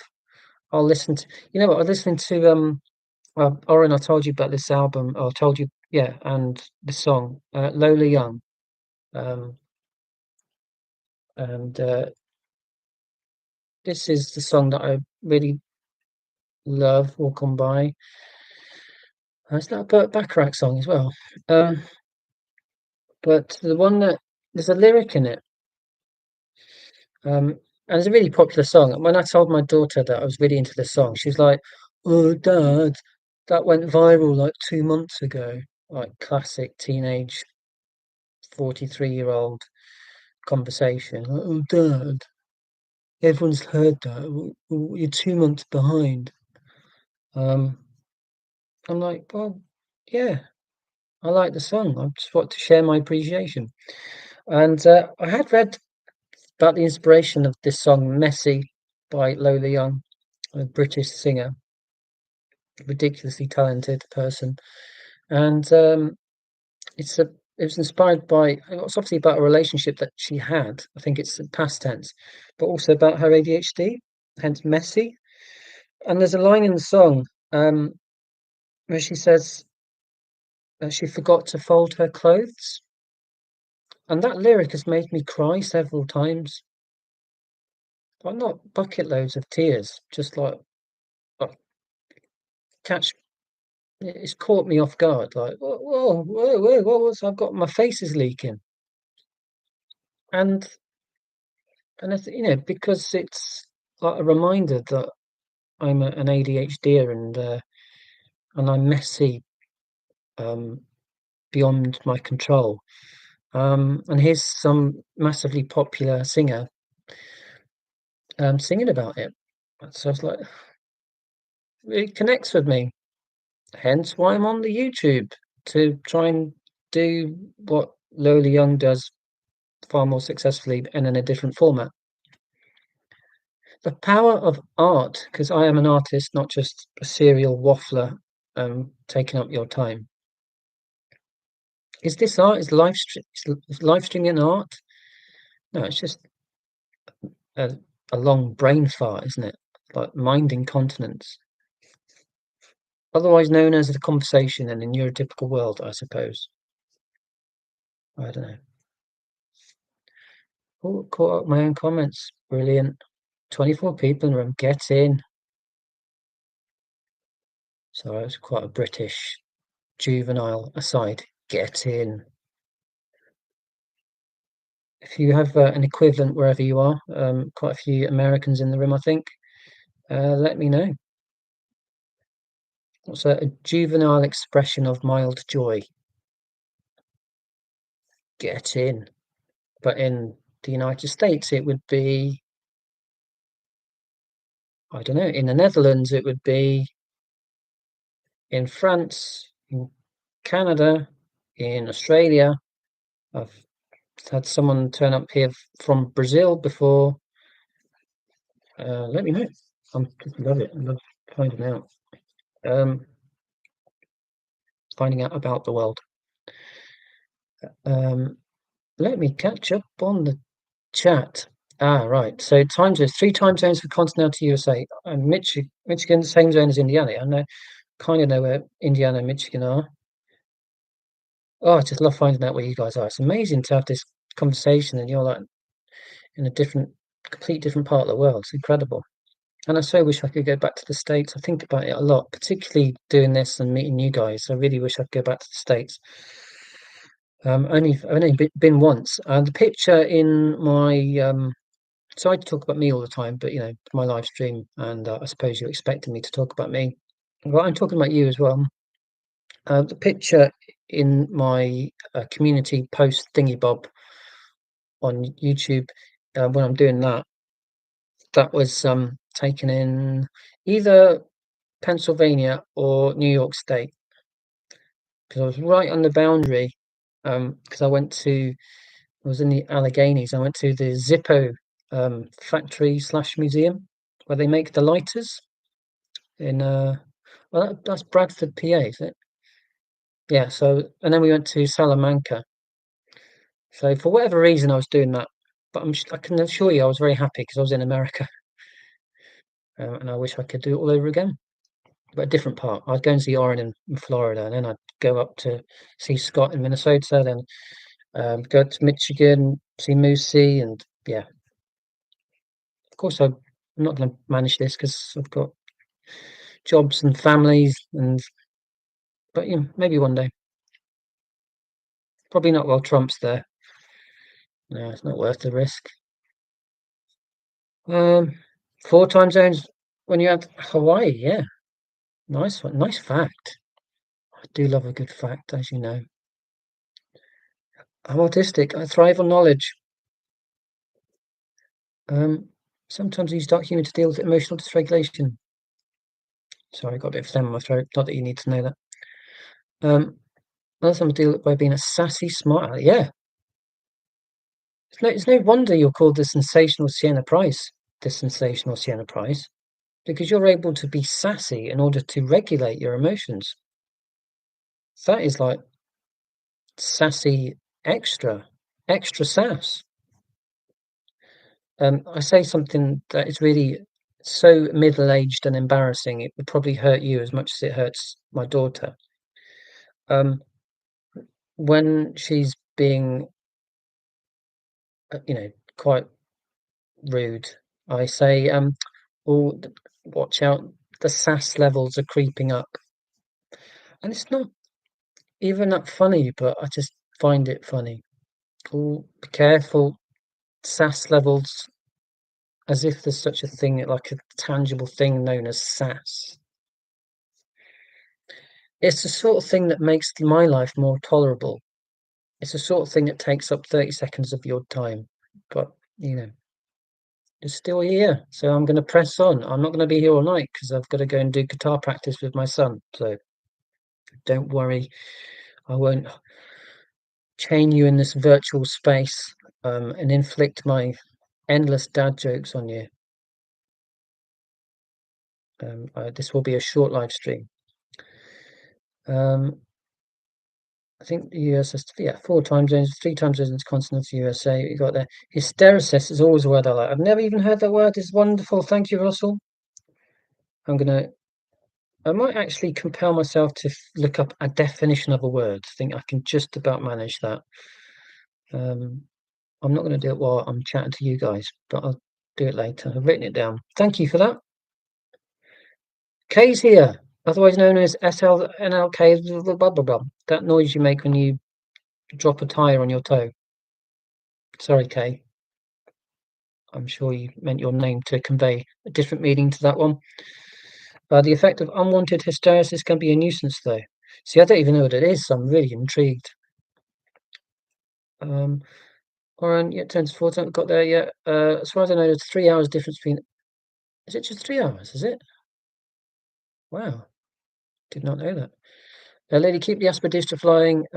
I'll listen to, what, I'm listening to, Oren, I told you about this album, or I told you, yeah, and the song, Lola Young. Um, and this is the song that I really love, Walk On By. It's not a Burt Bacharach song as well. But the one that, there's a lyric in it, and it's a really popular song. And when I told my daughter that I was really into the song, she was like, "Oh, Dad, that went viral like 2 months ago." Like classic teenage 43-year-old conversation. "Oh, Dad, everyone's heard that. You're 2 months behind." I'm like, well, yeah. I like the song. I just want to share my appreciation. And I had read about the inspiration of this song, "Messy" by Lola Young, a British singer, ridiculously talented person. And it's a it was inspired by it's obviously about a relationship that she had. I think it's past tense, but also about her ADHD, hence messy. And there's a line in the song where she says that she forgot to fold her clothes, and that lyric has made me cry several times. But not bucket loads of tears, just like uh, catch. It's caught me off guard. Like whoa, what was? I've got my face is leaking, and because it's like a reminder that I'm an ADHDer and I'm messy um, beyond my control. And here's some massively popular singer singing about it. So it's like it connects with me. Hence why I'm on the YouTube to try and do what Lola Young does far more successfully and in a different format. The power of art, because I am an artist, not just a serial waffler taking up your time. Is this art? Is live streaming art? No, it's just a, a long brain fart, isn't it? Like mind incontinence, otherwise known as the conversation in the neurotypical world, I suppose. I don't know. Oh, caught up my own comments. Brilliant. 24 people in the room. Get in. So it's quite a British juvenile aside. Get in. If you have an equivalent wherever you are, quite a few Americans in the room, I think. Let me know. What's a juvenile expression of mild joy? Get in. But in the United States, it would be, I don't know, in the Netherlands, it would be in France, in Canada, in Australia. I've had someone turn up here from Brazil before. Let me know. I just love it. I love finding out. Um, finding out about the world. Um, let me catch up on the chat. Right. So time zones, three time zones for continental USA. And Michigan, the same zone as Indiana. I know, kind of know where Indiana and Michigan are. Oh, I just love finding out where you guys are. It's amazing to have this conversation and you're like in a complete different part of the world. It's incredible. And I so wish I could go back to the States. I think about it a lot, particularly doing this and meeting you guys. I really wish I could go back to the States. I've only been once. The picture in my so I talk about me all the time, but my live stream, and I suppose you're expecting me to talk about me. Well, I'm talking about you as well. The picture in my community post thingy bob on YouTube when I'm doing that, that was taken in either Pennsylvania or New York State because I was right on the boundary. Because I was in the Alleghenies. I went to the Zippo factory slash museum where they make the lighters in well that's Bradford, PA, is it? Yeah. So and then we went to Salamanca. So for whatever reason, I was doing that, but I can assure you, I was very happy because I was in America, and I wish I could do it all over again. But a different part. I'd go and see Oren in Florida, and then I'd go up to see Scott in Minnesota, then go to Michigan, see Moosey, and yeah. Of course, I'm not going to manage this because I've got jobs and families, but maybe one day. Probably not while Trump's there. No, it's not worth the risk. Um, four time zones when you have Hawaii, yeah. Nice one. Nice fact. I do love a good fact, as you know. I'm autistic. I thrive on knowledge. Um, sometimes I use dark humor to deal with emotional dysregulation. Sorry, I got a bit of phlegm in my throat. Not that you need to know that. Um, Other time I deal by being a sassy smart aleck. Yeah. It's no wonder you're called the sensational Sienna Price. The sensational Sienna Price. Because you're able to be sassy in order to regulate your emotions. That is like sassy extra sass. I say something that is really so middle-aged and embarrassing, it would probably hurt you as much as it hurts my daughter. When she's being, quite rude, I say, "Oh, watch out, the sass levels are creeping up." And it's not even that funny, but I just find it funny. Oh, be careful, sass levels, as if there's such a thing, like a tangible thing known as sass. It's the sort of thing that makes my life more tolerable. It's the sort of thing that takes up 30 seconds of your time, but, it's still here, so I'm gonna press on. I'm not gonna be here all night because 'cause I've gotta go and do guitar practice with my son, so don't worry, I won't chain you in this virtual space, and inflict my endless dad jokes on you. This will be a short live stream. Um, I think the US has, yeah, 4 time zones, 3 time zones into continental USA. You got there. Hystericist is always a word I like. I've never even heard that word. It's wonderful. Thank you, Russell. I might actually compel myself to look up a definition of a word. I think I can just about manage that. I'm not going to do it while I'm chatting to you guys, but I'll do it later. I've written it down. Thank you for that. K's here, otherwise known as SLNLK. Blah, blah, blah, blah. That noise you make when you drop a tire on your toe. Sorry, Kay. I'm sure you meant your name to convey a different meaning to that one. The effect of unwanted hysteresis can be a nuisance, though. See, I don't even know what it is, so I'm really intrigued. Warren, yeah, 10 to 4, haven't got there yet. As far as I know, there's 3 hours difference between... Is it just 3 hours, is it? Wow, did not know that. Lady, keep the aspidistra flying.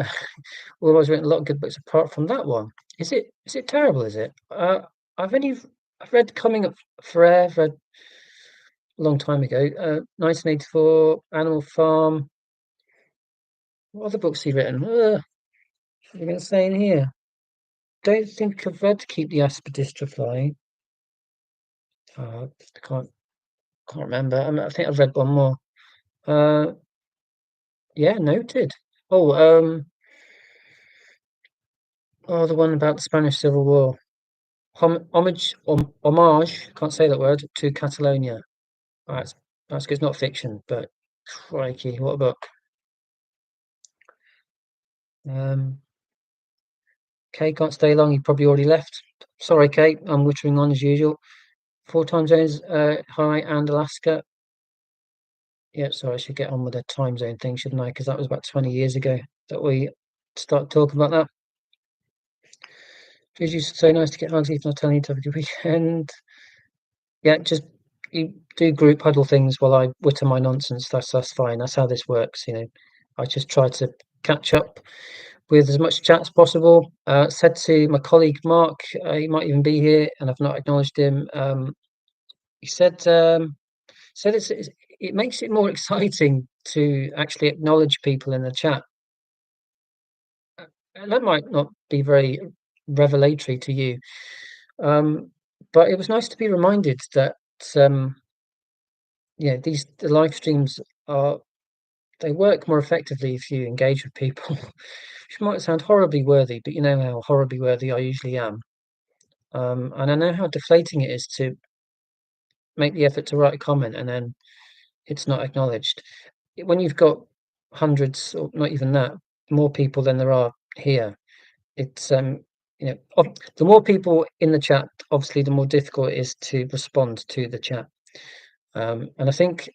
We've always written a lot of good books apart from that one. Is it terrible, is it? I've read Coming Up for Air, read a long time ago. 1984, Animal Farm. What other books have you written? What are you going to say in here? Don't think I've read Keep the Aspidistra Flying. I can't remember. I think I've read one more. Yeah, noted. Oh, the one about the Spanish Civil War. Homage, can't say that word, to Catalonia. That's good. It's not fiction, but crikey, what a book. Kate can't stay long. He probably already left. Sorry, Kate. I'm wittering on as usual. 4 time zones, Hawaii and Alaska. Yeah, sorry, I should get on with the time zone thing, shouldn't I? Because that was about 20 years ago that we started talking about that. It's so nice to get hugs, even not telling you to have a good weekend. Yeah, just you do group huddle things while I witter my nonsense. That's fine. That's how this works. I just try to catch up with as much chat as possible. Said to my colleague Mark, he might even be here, and I've not acknowledged him. He said it makes it more exciting to actually acknowledge people in the chat. And that might not be very revelatory to you, but it was nice to be reminded that the live streams they work more effectively if you engage with people. Which might sound horribly worthy, but you know how horribly worthy I usually am. And I know how deflating it is to make the effort to write a comment and then it's not acknowledged. When you've got hundreds, or not even that, more people than there are here, it's the more people in the chat, obviously, the more difficult it is to respond to the chat. And I think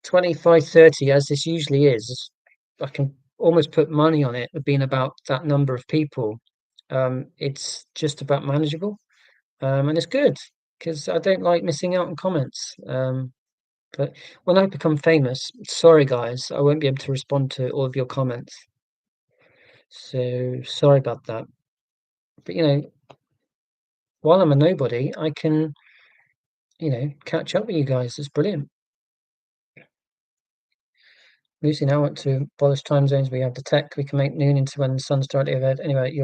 25, 30, as this usually is, I can almost put money on it being about that number of people. It's just about manageable, and it's good because I don't like missing out on comments. But when I become famous, sorry guys, I won't be able to respond to all of your comments. So sorry about that. But while I'm a nobody, I can, catch up with you guys. It's brilliant. Lucy now want to abolish time zones. We have the tech. We can make noon into when the sun's directly overhead. Anyway,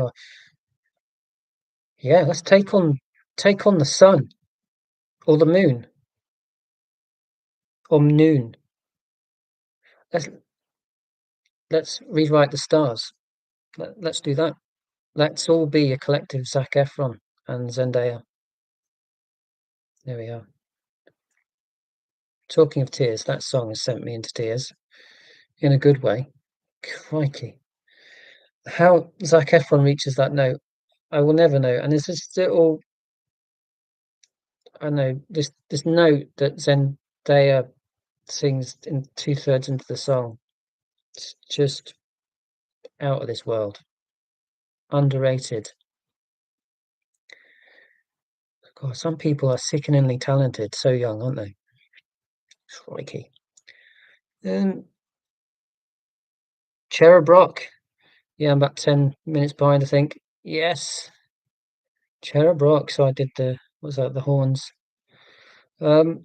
yeah. Let's take on the sun or the moon or noon. Let's let's rewrite the stars. Let's do that. Let's all be a collective Zac Efron and Zendaya. There we are. Talking of tears, that song has sent me into tears in a good way. Crikey. How Zac Efron reaches that note, I will never know. And there's this little, I know, this note that Zendaya sings in 2/3 into the song. It's just out of this world. Underrated. God, some people are sickeningly talented, so young, aren't they? Crikey. Cherub Rock. Yeah, I'm about 10 minutes behind, I think. Yes, Cherub Rock. So I did what's that, the horns. The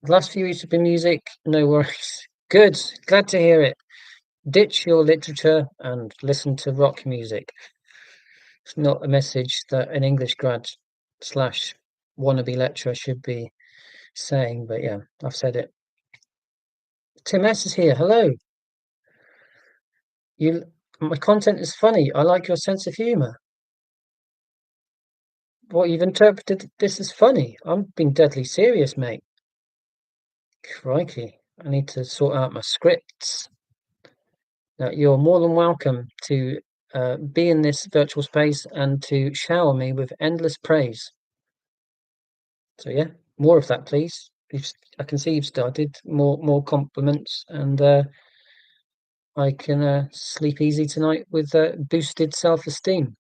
last few weeks have been music. No worries. Good. Glad to hear it. Ditch your literature and listen to rock music. It's not a message that an English grad slash wannabe lecturer should be saying, but yeah, I've said it. Tim S is here. Hello. My content is funny. I like your sense of humor. What, you've interpreted this as funny? I'm being deadly serious, mate. Crikey. I need to sort out my scripts. Now, you're more than welcome to be in this virtual space and to shower me with endless praise. So yeah, more of that, please. I can see you've started more compliments, and I can sleep easy tonight with boosted self-esteem.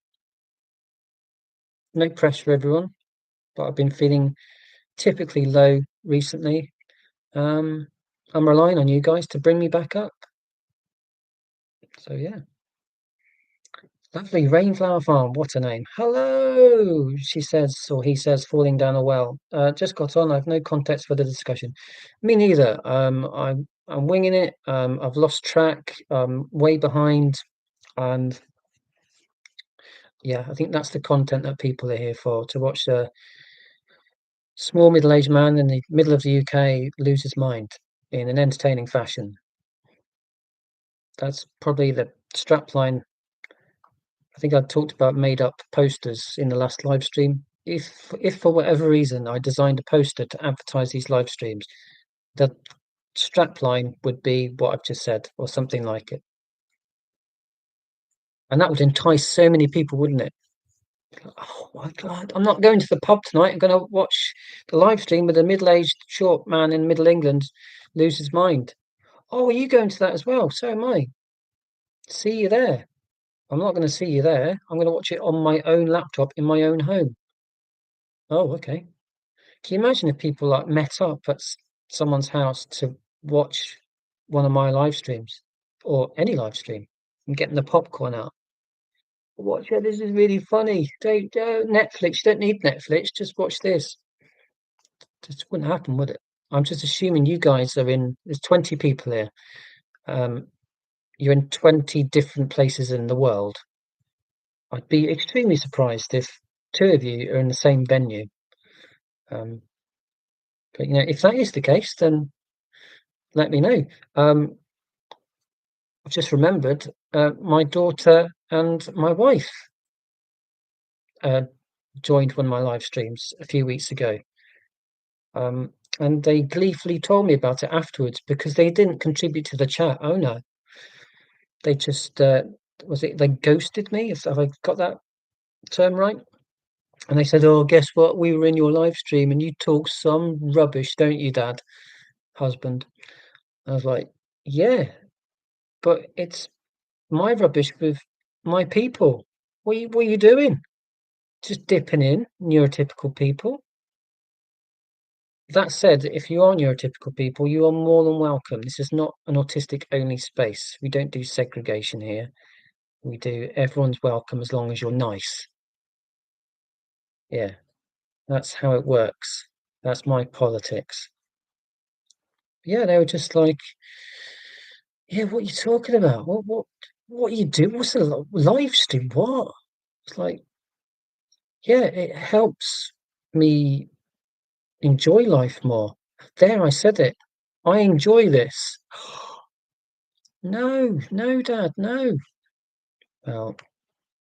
No pressure, everyone, but I've been feeling typically low recently. I'm relying on you guys to bring me back up. So yeah. Lovely Rainflower Farm, what a name. Hello, she says, or he says, falling down a well. Just got on. I've no context for the discussion. Me neither. I'm winging it. I've lost track. Way behind, and yeah, I think that's the content that people are here for, to watch a small middle-aged man in the middle of the UK lose his mind in an entertaining fashion. That's probably the strapline. I think I talked about made up posters in the last live stream. If for whatever reason I designed a poster to advertise these live streams, the strapline would be what I've just said, or something like it. And that would entice so many people, wouldn't it? Oh my God, I'm not going to the pub tonight. I'm going to watch the live stream with a middle-aged short man in Middle England lose his mind. Oh, are you going to that as well? So am I. See you there. I'm not going to see you there. I'm going to watch it on my own laptop in my own home. Oh, okay. Can you imagine if people like met up at someone's house to watch one of my live streams or any live stream and getting the popcorn out? Watch it. This is really funny. Don't Netflix. You don't need Netflix. Just watch this. Just wouldn't happen, would it? I'm just assuming you guys are in. There's 20 people here. Um, you're in 20 different places in the world. I'd be extremely surprised if two of you are in the same venue. Um, but if that is the case, then let me know. I've just remembered my daughter and my wife joined one of my live streams a few weeks ago. And they gleefully told me about it afterwards because they didn't contribute to the chat. Oh no, they just they ghosted me? Have I got that term right? And they said, "Oh, guess what? We were in your live stream and you talk some rubbish, don't you, Dad, husband?" I was like, "Yeah, but it's my rubbish with my people. What are you doing? Just dipping in, neurotypical people." That said, if you are neurotypical people, you are more than welcome. This is not an autistic only space. We don't do segregation here. We do. Everyone's welcome as long as you're nice. Yeah, that's how it works. That's my politics. Yeah, they were just like, yeah, what are you talking about? What are you doing? What's a live stream? What? It's like, yeah, it helps me enjoy life more. There, I said it. I enjoy this. No, no, Dad, no. Well,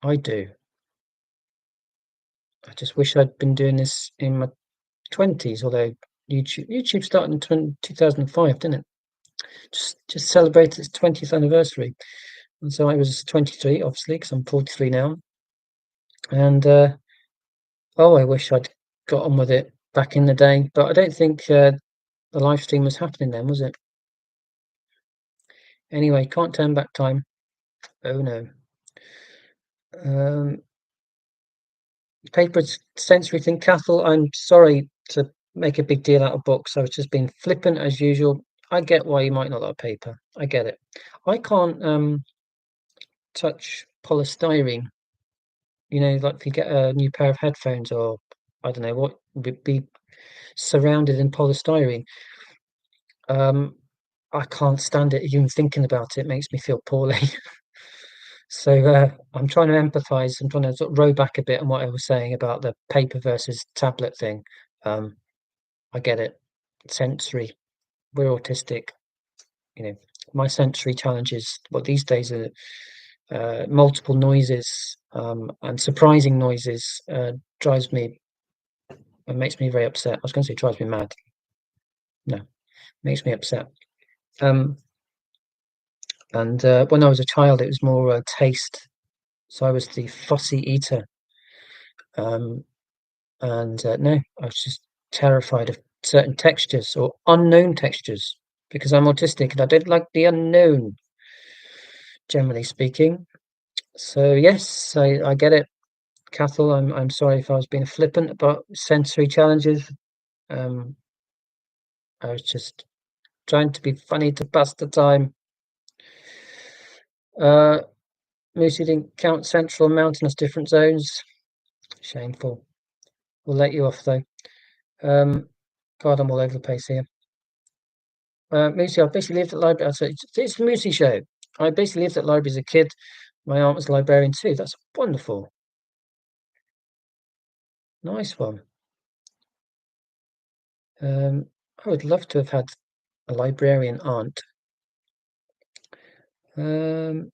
I do. I just wish I'd been doing this in my 20s, although YouTube started in 2005, didn't it? Just celebrated its 20th anniversary. And so I was 23, obviously, because I'm 43 now. And oh, I wish I'd got on with it back in the day, but I don't think the live stream was happening then, was it? Anyway, can't turn back time. Oh no. Um, Paper sensory thing, Cathal. I'm sorry to make a big deal out of books. I was just being flippant as usual. I get why you might not like paper. I get it. I can't touch polystyrene. You know, like if you get a new pair of headphones or I don't know what would be surrounded in polystyrene. Um, I can't stand it. Even thinking about it makes me feel poorly. So I'm trying to empathise. I'm trying to sort of row back a bit on what I was saying about the paper versus tablet thing. Um, I get it. Sensory. We're autistic. You know, my sensory challenges. Well, these days are multiple noises and surprising noises. Drives me and makes me very upset. I was going to say drives me mad. No, makes me upset. Um, and when I was a child, it was more taste. So I was the fussy eater. Um, and no, I was just terrified of certain textures or unknown textures because I'm autistic and I don't like the unknown, generally speaking. So yes, I get it, Cathal. I'm sorry if I was being flippant about sensory challenges. Um, I was just trying to be funny to pass the time. Uh, Moosey didn't count central and mountainous different zones. Shameful. We'll let you off though. God, I'm all over the place here. Moosey, I basically lived at library. So it's the Moosey show. I basically lived at library as a kid. My aunt was a librarian too. That's wonderful. Nice one. I would love to have had a librarian aunt. Um,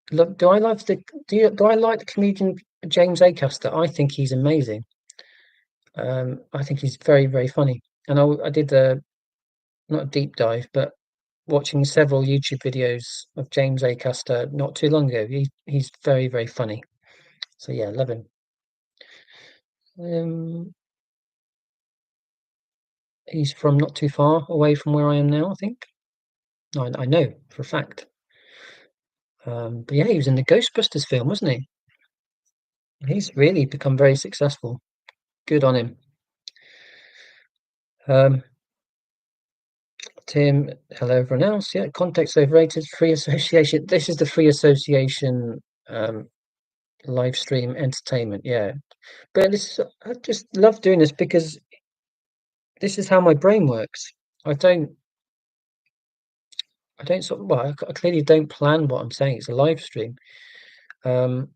do I like the comedian James Acaster? I think he's amazing. I think he's very, very funny. And I did not a deep dive, but watching several YouTube videos of James Acaster not too long ago. He's very, very funny. So yeah, love him. He's from not too far away from where I am now, I think. I know for a fact. But yeah, he was in the Ghostbusters film, wasn't he? He's really become very successful. Good on him. Um, Tim, hello everyone else. Yeah, context overrated. Free association. This is the free association live stream entertainment. Yeah, but I just love doing this because this is how my brain works. I don't. I don't sort of. Well, I clearly don't plan what I'm saying. It's a live stream. Um,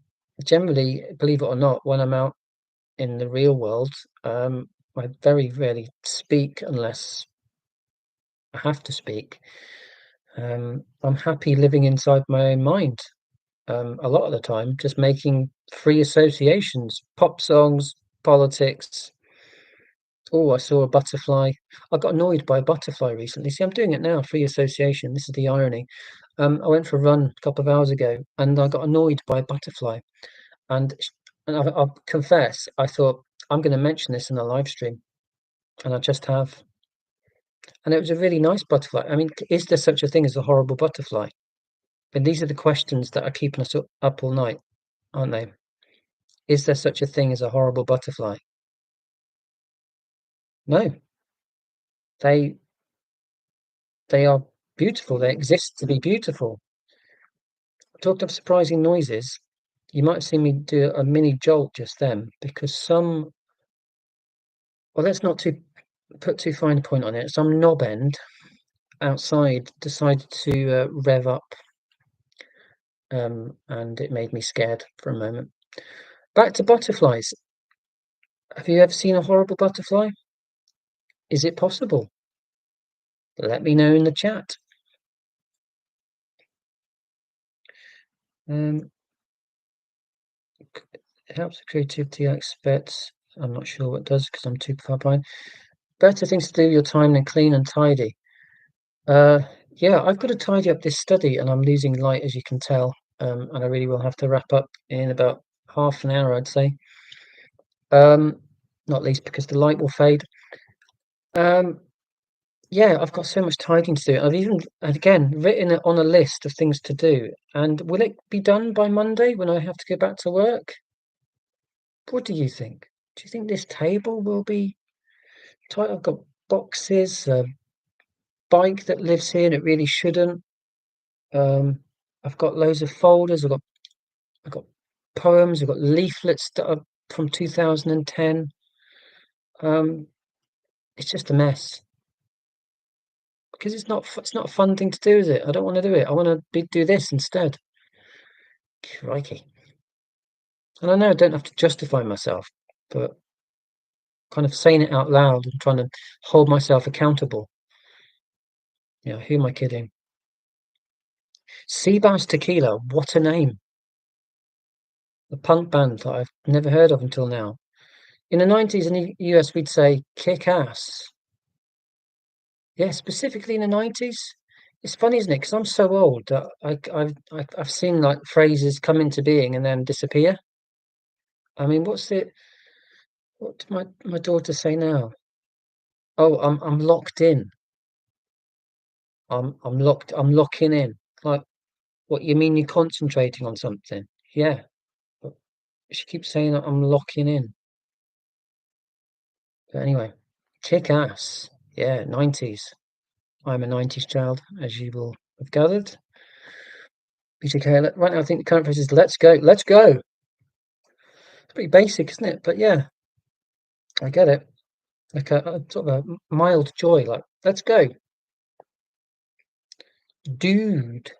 Generally, believe it or not, when I'm out in the real world, I very rarely speak unless I have to speak. I'm happy living inside my own mind a lot of the time, just making free associations, pop songs, politics. Oh, I saw a butterfly. I got annoyed by a butterfly recently. See, I'm doing it now, free association. This is the irony. I went for a run a couple of hours ago and I got annoyed by a butterfly. And, I'll confess, I thought, I'm going to mention this in the live stream. And I just have. And it was a really nice butterfly. I mean, is there such a thing as a horrible butterfly? And these are the questions that are keeping us up all night, aren't they? Is there such a thing as a horrible butterfly? No, they they are beautiful. They exist to be beautiful. Talked of surprising noises. You might have seen me do a mini jolt just then because well, let's not put too fine a point on it. Some knob end outside decided to rev up, and it made me scared for a moment. Back to butterflies. Have you ever seen a horrible butterfly? Is it possible? Let me know in the chat. It helps with creativity, I expect. I'm not sure what it does because I'm too far behind. Better things to do with your time than clean and tidy. Yeah, I've got to tidy up this study and I'm losing light, as you can tell. And I really will have to wrap up in about half an hour, I'd say. Not least because the light will fade. Yeah, I've got so much tidying to do. I've even, again, written it on a list of things to do. And will it be done by Monday when I have to go back to work? What do you think? Do you think this table will be tight? I've got boxes, a bike that lives here and it really shouldn't. I've got loads of folders. I've got poems. I've got leaflets that are from 2010. Um, it's just a mess because it's not a fun thing to do, is it? I don't want to do it. I want to do this instead. Crikey! And I know I don't have to justify myself, but kind of saying it out loud and trying to hold myself accountable. You know, who am I kidding? Seabass Tequila, what a name! A punk band that I've never heard of until now. In the 90s in the US, we'd say kick ass. Yeah, specifically in the 90s. It's funny, isn't it? Because I'm so old that I've seen like phrases come into being and then disappear. I mean, what did my daughter say now? Oh, I'm locked in. I'm locking in. Like, what you mean you're concentrating on something? Yeah. But she keeps saying that I'm locking in. But anyway, kick ass. Yeah, 90s. I'm a 90s child, as you will have gathered. BTK, right now I think the current phrase is let's go, let's go. It's pretty basic, isn't it? But yeah, I get it. Like a sort of a mild joy, like let's go. Dude.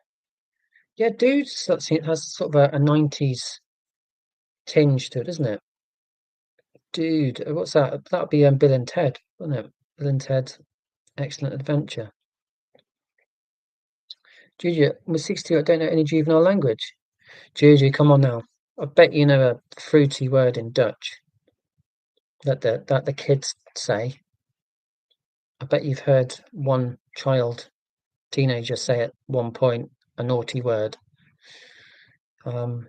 Yeah, dude has sort of a 90s tinge to it, doesn't it? Dude, what's that? That would be Bill and Ted, wouldn't it? Bill and Ted's Excellent Adventure. Juju, with 62, I don't know any juvenile language. Juju, come on now. I bet you know a fruity word in Dutch that the kids say. I bet you've heard one teenager say at one point a naughty word. Come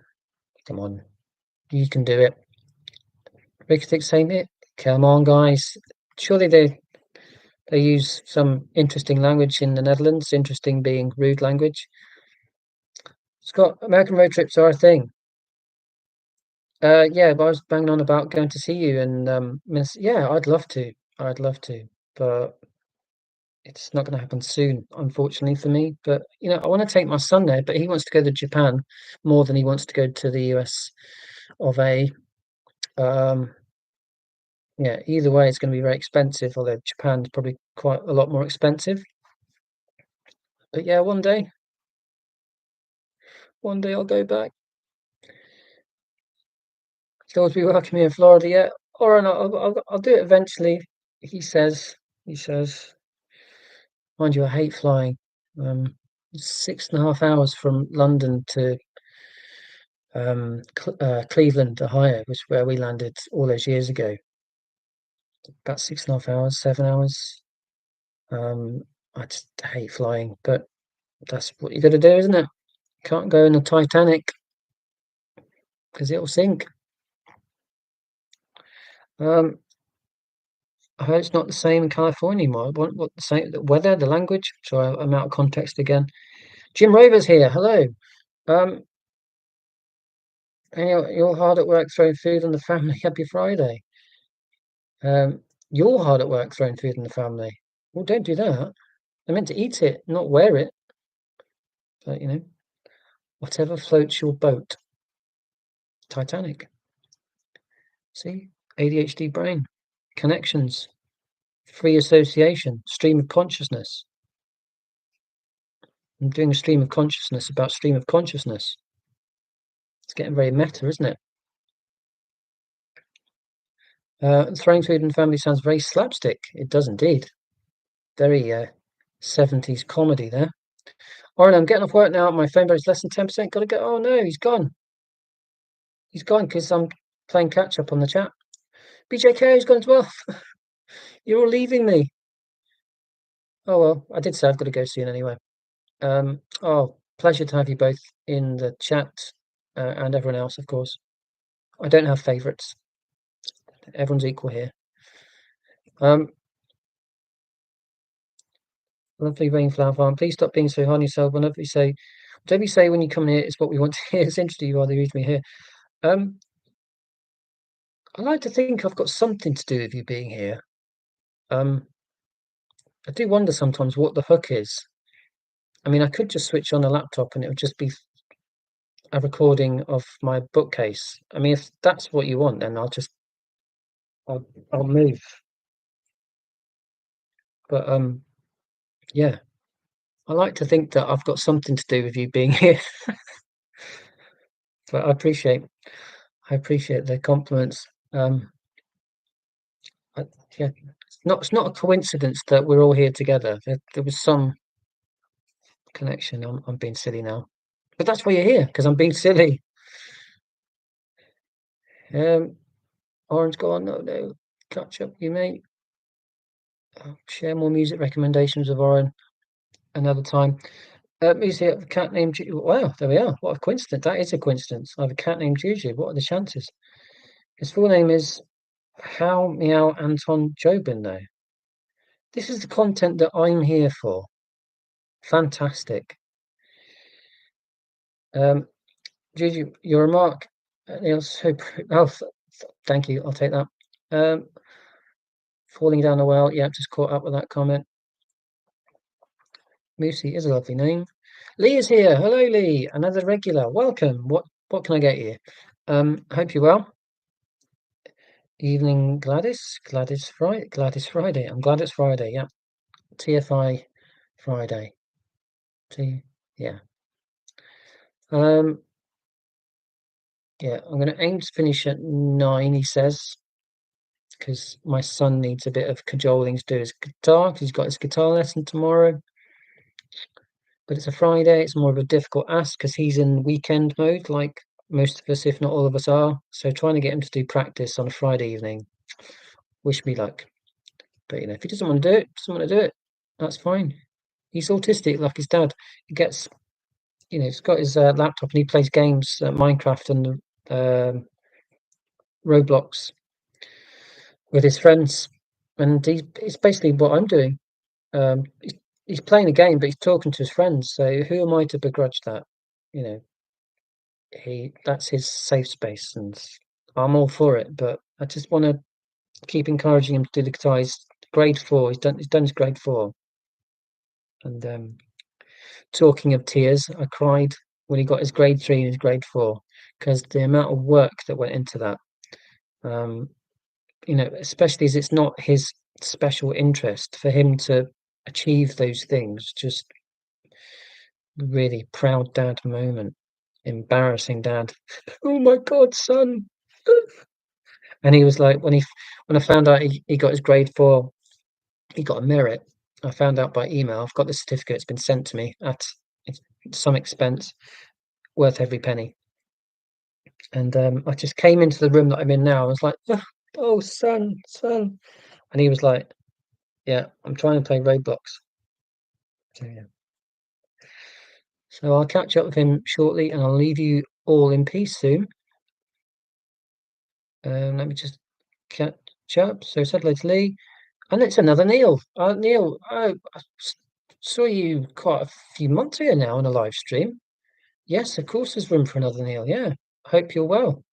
on, you can do it. Rick saying it. Come on, guys. Surely they use some interesting language in the Netherlands. Interesting being rude language. Scott, American road trips are a thing. Yeah, but I was banging on about going to see you, and yeah, I'd love to. I'd love to, but it's not going to happen soon, unfortunately for me. But you know, I want to take my son there, but he wants to go to Japan more than he wants to go to the US of A. Um, yeah, either way, it's going to be very expensive. Although Japan's probably quite a lot more expensive. But yeah, one day I'll go back. He'll always be welcome here in Florida. Yeah, or not, I'll do it eventually. He says. He says. Mind you, I hate flying. 6.5 hours from London to Cleveland, Ohio, which is where we landed all those years ago. About 6.5 hours, 7 hours. I just hate flying, but that's what you got to do, isn't it? Can't go in the Titanic because it'll sink. I heard it's not the same in California anymore. What the same? The weather, the language. Sorry, I'm out of context again. Jim Rover's here. Hello. Um, and you're hard at work throwing food on the family. Happy Friday. You're hard at work throwing food on the family. Well, don't do that. They're meant to eat it, not wear it. But you know. Whatever floats your boat. Titanic. See? ADHD brain. Connections. Free association. Stream of consciousness. I'm doing a stream of consciousness about stream of consciousness. It's getting very meta, isn't it? Throwing food in family sounds very slapstick. It does indeed. Very 70s comedy there. Alright, I'm getting off work now. My phone battery's less than 10%. Gotta go. Oh no, he's gone. He's gone because I'm playing catch up on the chat. BJK's gone as well. You're all leaving me. Oh well, I did say I've got to go soon anyway. Oh, pleasure to have you both in the chat and everyone else, of course. I don't have favourites. Everyone's equal here. Lovely Rainflower Farm. Please stop being so hard on yourself. Whenever you say, whatever you say when you come in here, it's what we want to hear. It's interesting you rather reach me here. I like to think I've got something to do with you being here. I do wonder sometimes what the hook is. I mean, I could just switch on a laptop and it would just be a recording of my bookcase. I mean, if that's what you want, then I'll move. But yeah, I like to think that I've got something to do with you being here. But I appreciate the compliments. Yeah, it's not a coincidence that we're all here together. There was some connection. I'm being silly now, but that's why you're here, because I'm being silly. Orange, go on. No, catch up, you mate. I'll share more music recommendations of Oren another time. Music of a cat named wow, there we are. What a coincidence. That is a coincidence. I have a cat named Juju. What are the chances? His full name is How Meow Anton Jobin, though. This is the content that I'm here for. Fantastic. Juju, your remark, so thank you. I'll take that. Falling down a well. Yeah, just caught up with that comment. Moosey is a lovely name. Lee is here. Hello, Lee. Another regular. Welcome. What can I get you? I hope you're well. Evening, Gladys. Gladys Friday. I'm glad it's Friday. Yeah. TFI Friday. Yeah. Yeah. I'm going to aim to finish at 9. He says, because my son needs a bit of cajoling to do his guitar. He's got his guitar lesson tomorrow. But it's a Friday. It's more of a difficult ask because he's in weekend mode, like most of us, if not all of us, are. So trying to get him to do practice on a Friday evening, wish me luck. But if he doesn't want to do it, That's fine. He's autistic, like his dad. He gets, he's got his laptop and he plays games, Minecraft and Roblox with his friends, and it's basically what I'm doing. He's playing a game, but he's talking to his friends. So who am I to begrudge that? That's his safe space, and I'm all for it. But I just want to keep encouraging him to do the guitar. He's grade 4. He's done his grade 4. And talking of tears, I cried when he got his grade 3 and his grade 4 because the amount of work that went into that. Especially as it's not his special interest, for him to achieve those things, just really proud dad moment. Embarrassing dad. Oh my God, son. And he was like, when I found out he got his grade 4, he got a merit. I found out by email. I've got the certificate. It's been sent to me at some expense, worth every penny. And I just came into the room that I'm in now. I was like, oh, son. And he was like, yeah, I'm trying to play Roblox. So, yeah. So I'll catch up with him shortly, and I'll leave you all in peace soon. Let me just catch up. So said hello to Lee. And it's another Neil. Neil, I saw you quite a few months ago now on a live stream. Yes, of course there's room for another Neil. Yeah, I hope you're well.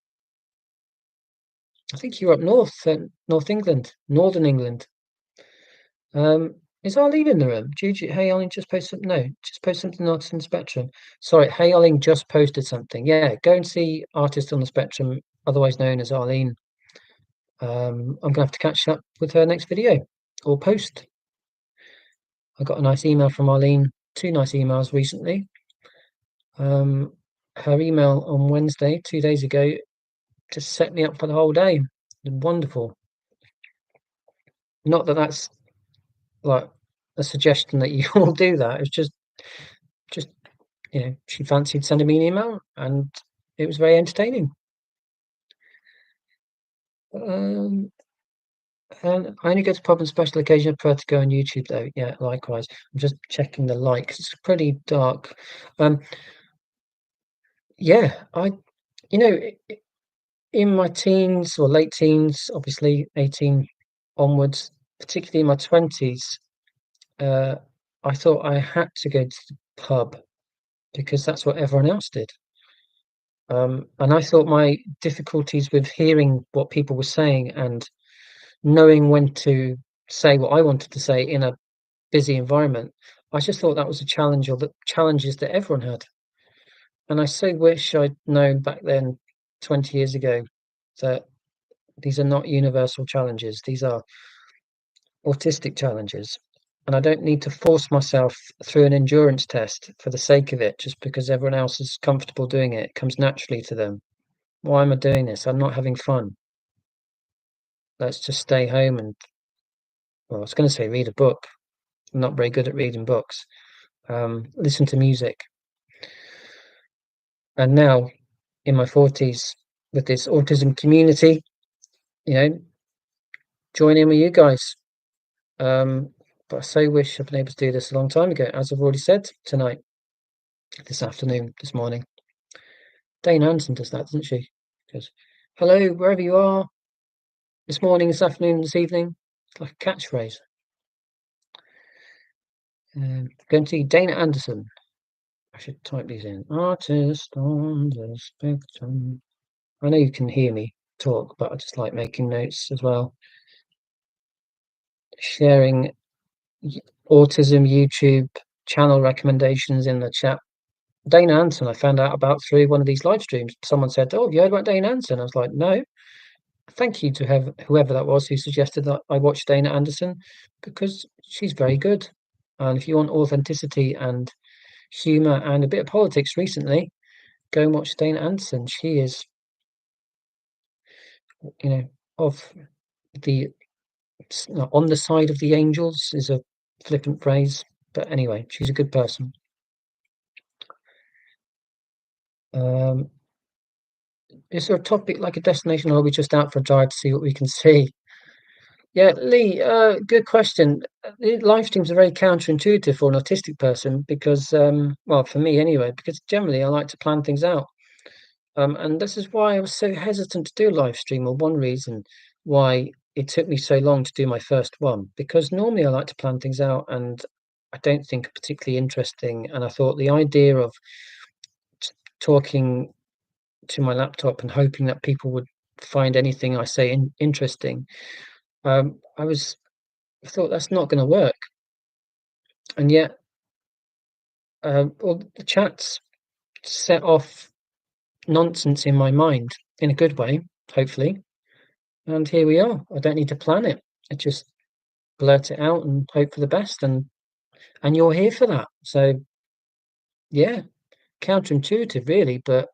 I think you're up north, North England, Northern England. Is Arlene in the room? Juju, hey, Arlene, just post something. No, just post something on Artist on the Spectrum. Sorry, hey, Arlene just posted something. Yeah, go and see Artist on the Spectrum, otherwise known as Arlene. I'm gonna have to catch up with her next video or post. I got a nice email from Arlene, two nice emails recently. Her email on Wednesday, 2 days ago, just set me up for the whole day. Wonderful. Not that that's like a suggestion that you all do that. It's just she fancied sending me an email, and it was very entertaining. Um, and I only go to pub on special occasion. I prefer to go on YouTube though. Yeah, likewise. I'm just checking the likes. It's pretty dark. Um, yeah, you know, in my teens or late teens, obviously 18 onwards, particularly in my 20s, uh, I thought I had to go to the pub because that's what everyone else did. And I thought my difficulties with hearing what people were saying and knowing when to say what I wanted to say in a busy environment, I just thought that was a challenge or the challenges that everyone had. And I so wish I'd known back then, 20 years ago, that these are not universal challenges. These are autistic challenges. And I don't need to force myself through an endurance test for the sake of it, just because everyone else is comfortable doing it. It comes naturally to them. Why am I doing this? I'm not having fun. Let's just stay home and, well, I was going to say read a book. I'm not very good at reading books. Listen to music. And now in my 40s with this autism community, you know, join in with you guys. But I so wish I'd been able to do this a long time ago, as I've already said tonight, this afternoon, this morning. Dane Hanson does that, doesn't she? Goes, hello, wherever you are, this morning, this afternoon, this evening. It's like a catchphrase. Going to see Dana Anderson. I should type these in. Artist on the Spectrum. I know you can hear me talk, but I just like making notes as well. Sharing autism YouTube channel recommendations in the chat. Dane Anson, I found out about through one of these live streams. Someone said, "Oh, have you heard about Dane Anson?" I was like, "No." Thank you to have whoever that was who suggested that I watch Dana Anderson, because she's very good. And if you want authenticity and humor and a bit of politics recently, go and watch Dana Anderson. She is, of the on the side of the angels is a flippant phrase, but anyway, she's a good person. Is there a topic like a destination, or are we just out for a drive to see what we can see? Yeah, Lee, good question. Live streams are very counterintuitive for an autistic person because, well, for me anyway, because generally I like to plan things out. And this is why I was so hesitant to do a live stream, or one reason why it took me so long to do my first one, because normally I like to plan things out and I don't think are particularly interesting. And I thought the idea of talking to my laptop and hoping that people would find anything I say interesting, I thought that's not going to work. And yet, well, the chats set off nonsense in my mind in a good way, hopefully. And here we are. I don't need to plan it. I just blurt it out and hope for the best. And you're here for that. So yeah, counterintuitive, really, but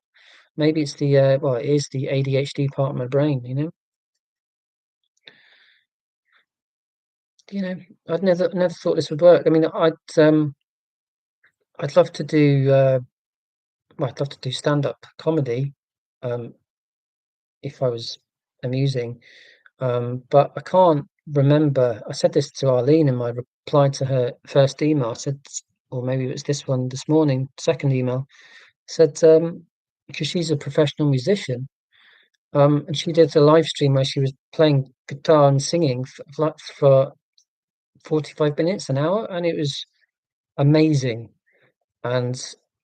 maybe it's the well, it is the ADHD part of my brain. I'd never thought this would work. I mean, I'd love to do well, I'd love to do stand-up comedy, um, if I was amusing. But I can't remember. I said this to Arlene in my reply to her first email. I said, or maybe it was this one this morning, second email. Said, because she's a professional musician, and she did a live stream where she was playing guitar and singing for 45 minutes, an hour, and it was amazing. And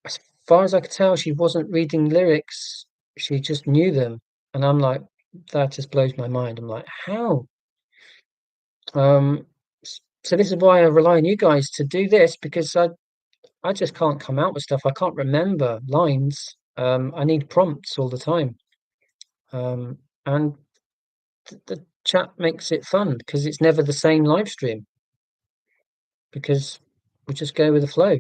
as far as I could tell, she wasn't reading lyrics; she just knew them. And I'm like, that just blows my mind. I'm like, how? Um, So this is why I rely on you guys to do this, because I just can't come out with stuff. I can't remember lines. I need prompts all the time. And the chat makes it fun because it's never the same live stream, because we just go with the flow.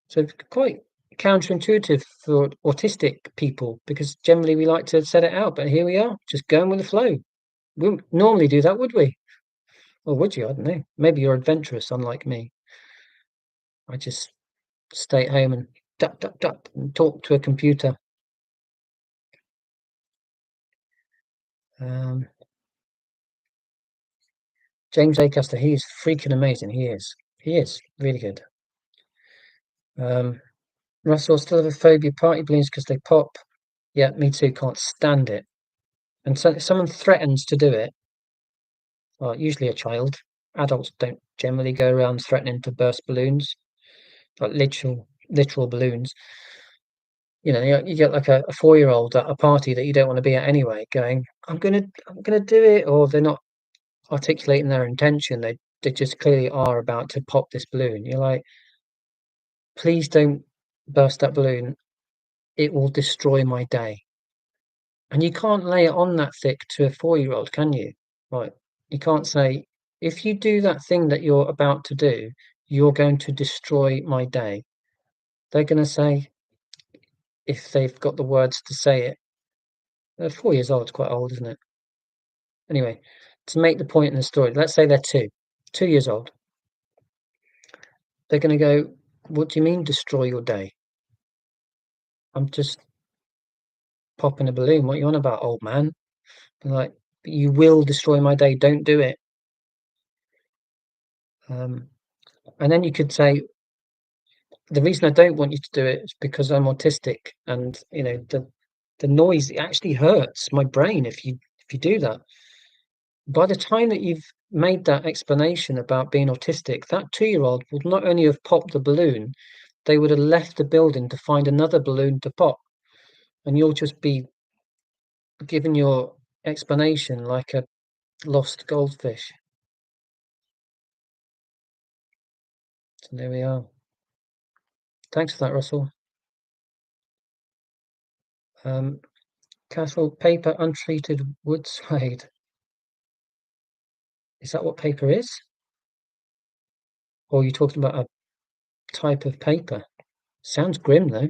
So it's quite counterintuitive for autistic people, because generally we like to set it out, but here we are, just going with the flow. We wouldn't normally do that, would we? Or would you? I don't know. Maybe you're adventurous, unlike me. I just stay at home and duck, duck, duck, and talk to a computer. Um, James Acaster, he is freaking amazing. He is. He is really good. Russell, still have a phobia party balloons because they pop. Yeah, me too. Can't stand it. And so if someone threatens to do it, well, usually a child. Adults don't generally go around threatening to burst balloons, like literal balloons. You know, you get like a 4-year-old at a party that you don't want to be at anyway, going, I'm gonna do it," or they're not articulating their intention. They just clearly are about to pop this balloon. You're like, please don't burst that balloon. It will destroy my day. And you can't lay it on that thick to a 4-year-old, can you? Right. You can't say, if you do that thing that you're about to do, you're going to destroy my day. They're going to say, if they've got the words to say it. 4 years old is quite old, isn't it? Anyway, to make the point in the story, let's say they're 2 years old. They're going to go, what do you mean destroy your day? I'm just popping a balloon. What are you on about, old man? They're like, you will destroy my day. Don't do it. And then you could say, the reason I don't want you to do it is because I'm autistic, and you know the noise, it actually hurts my brain if you do that. By the time that you've made that explanation about being autistic, that 2-year-old would not only have popped the balloon, they would have left the building to find another balloon to pop, and you'll just be giving your explanation like a lost goldfish. So there we are. Thanks for that, Russell. Castle paper, untreated wood slide. Is that what paper is? Or are you talking about a type of paper? Sounds grim, though.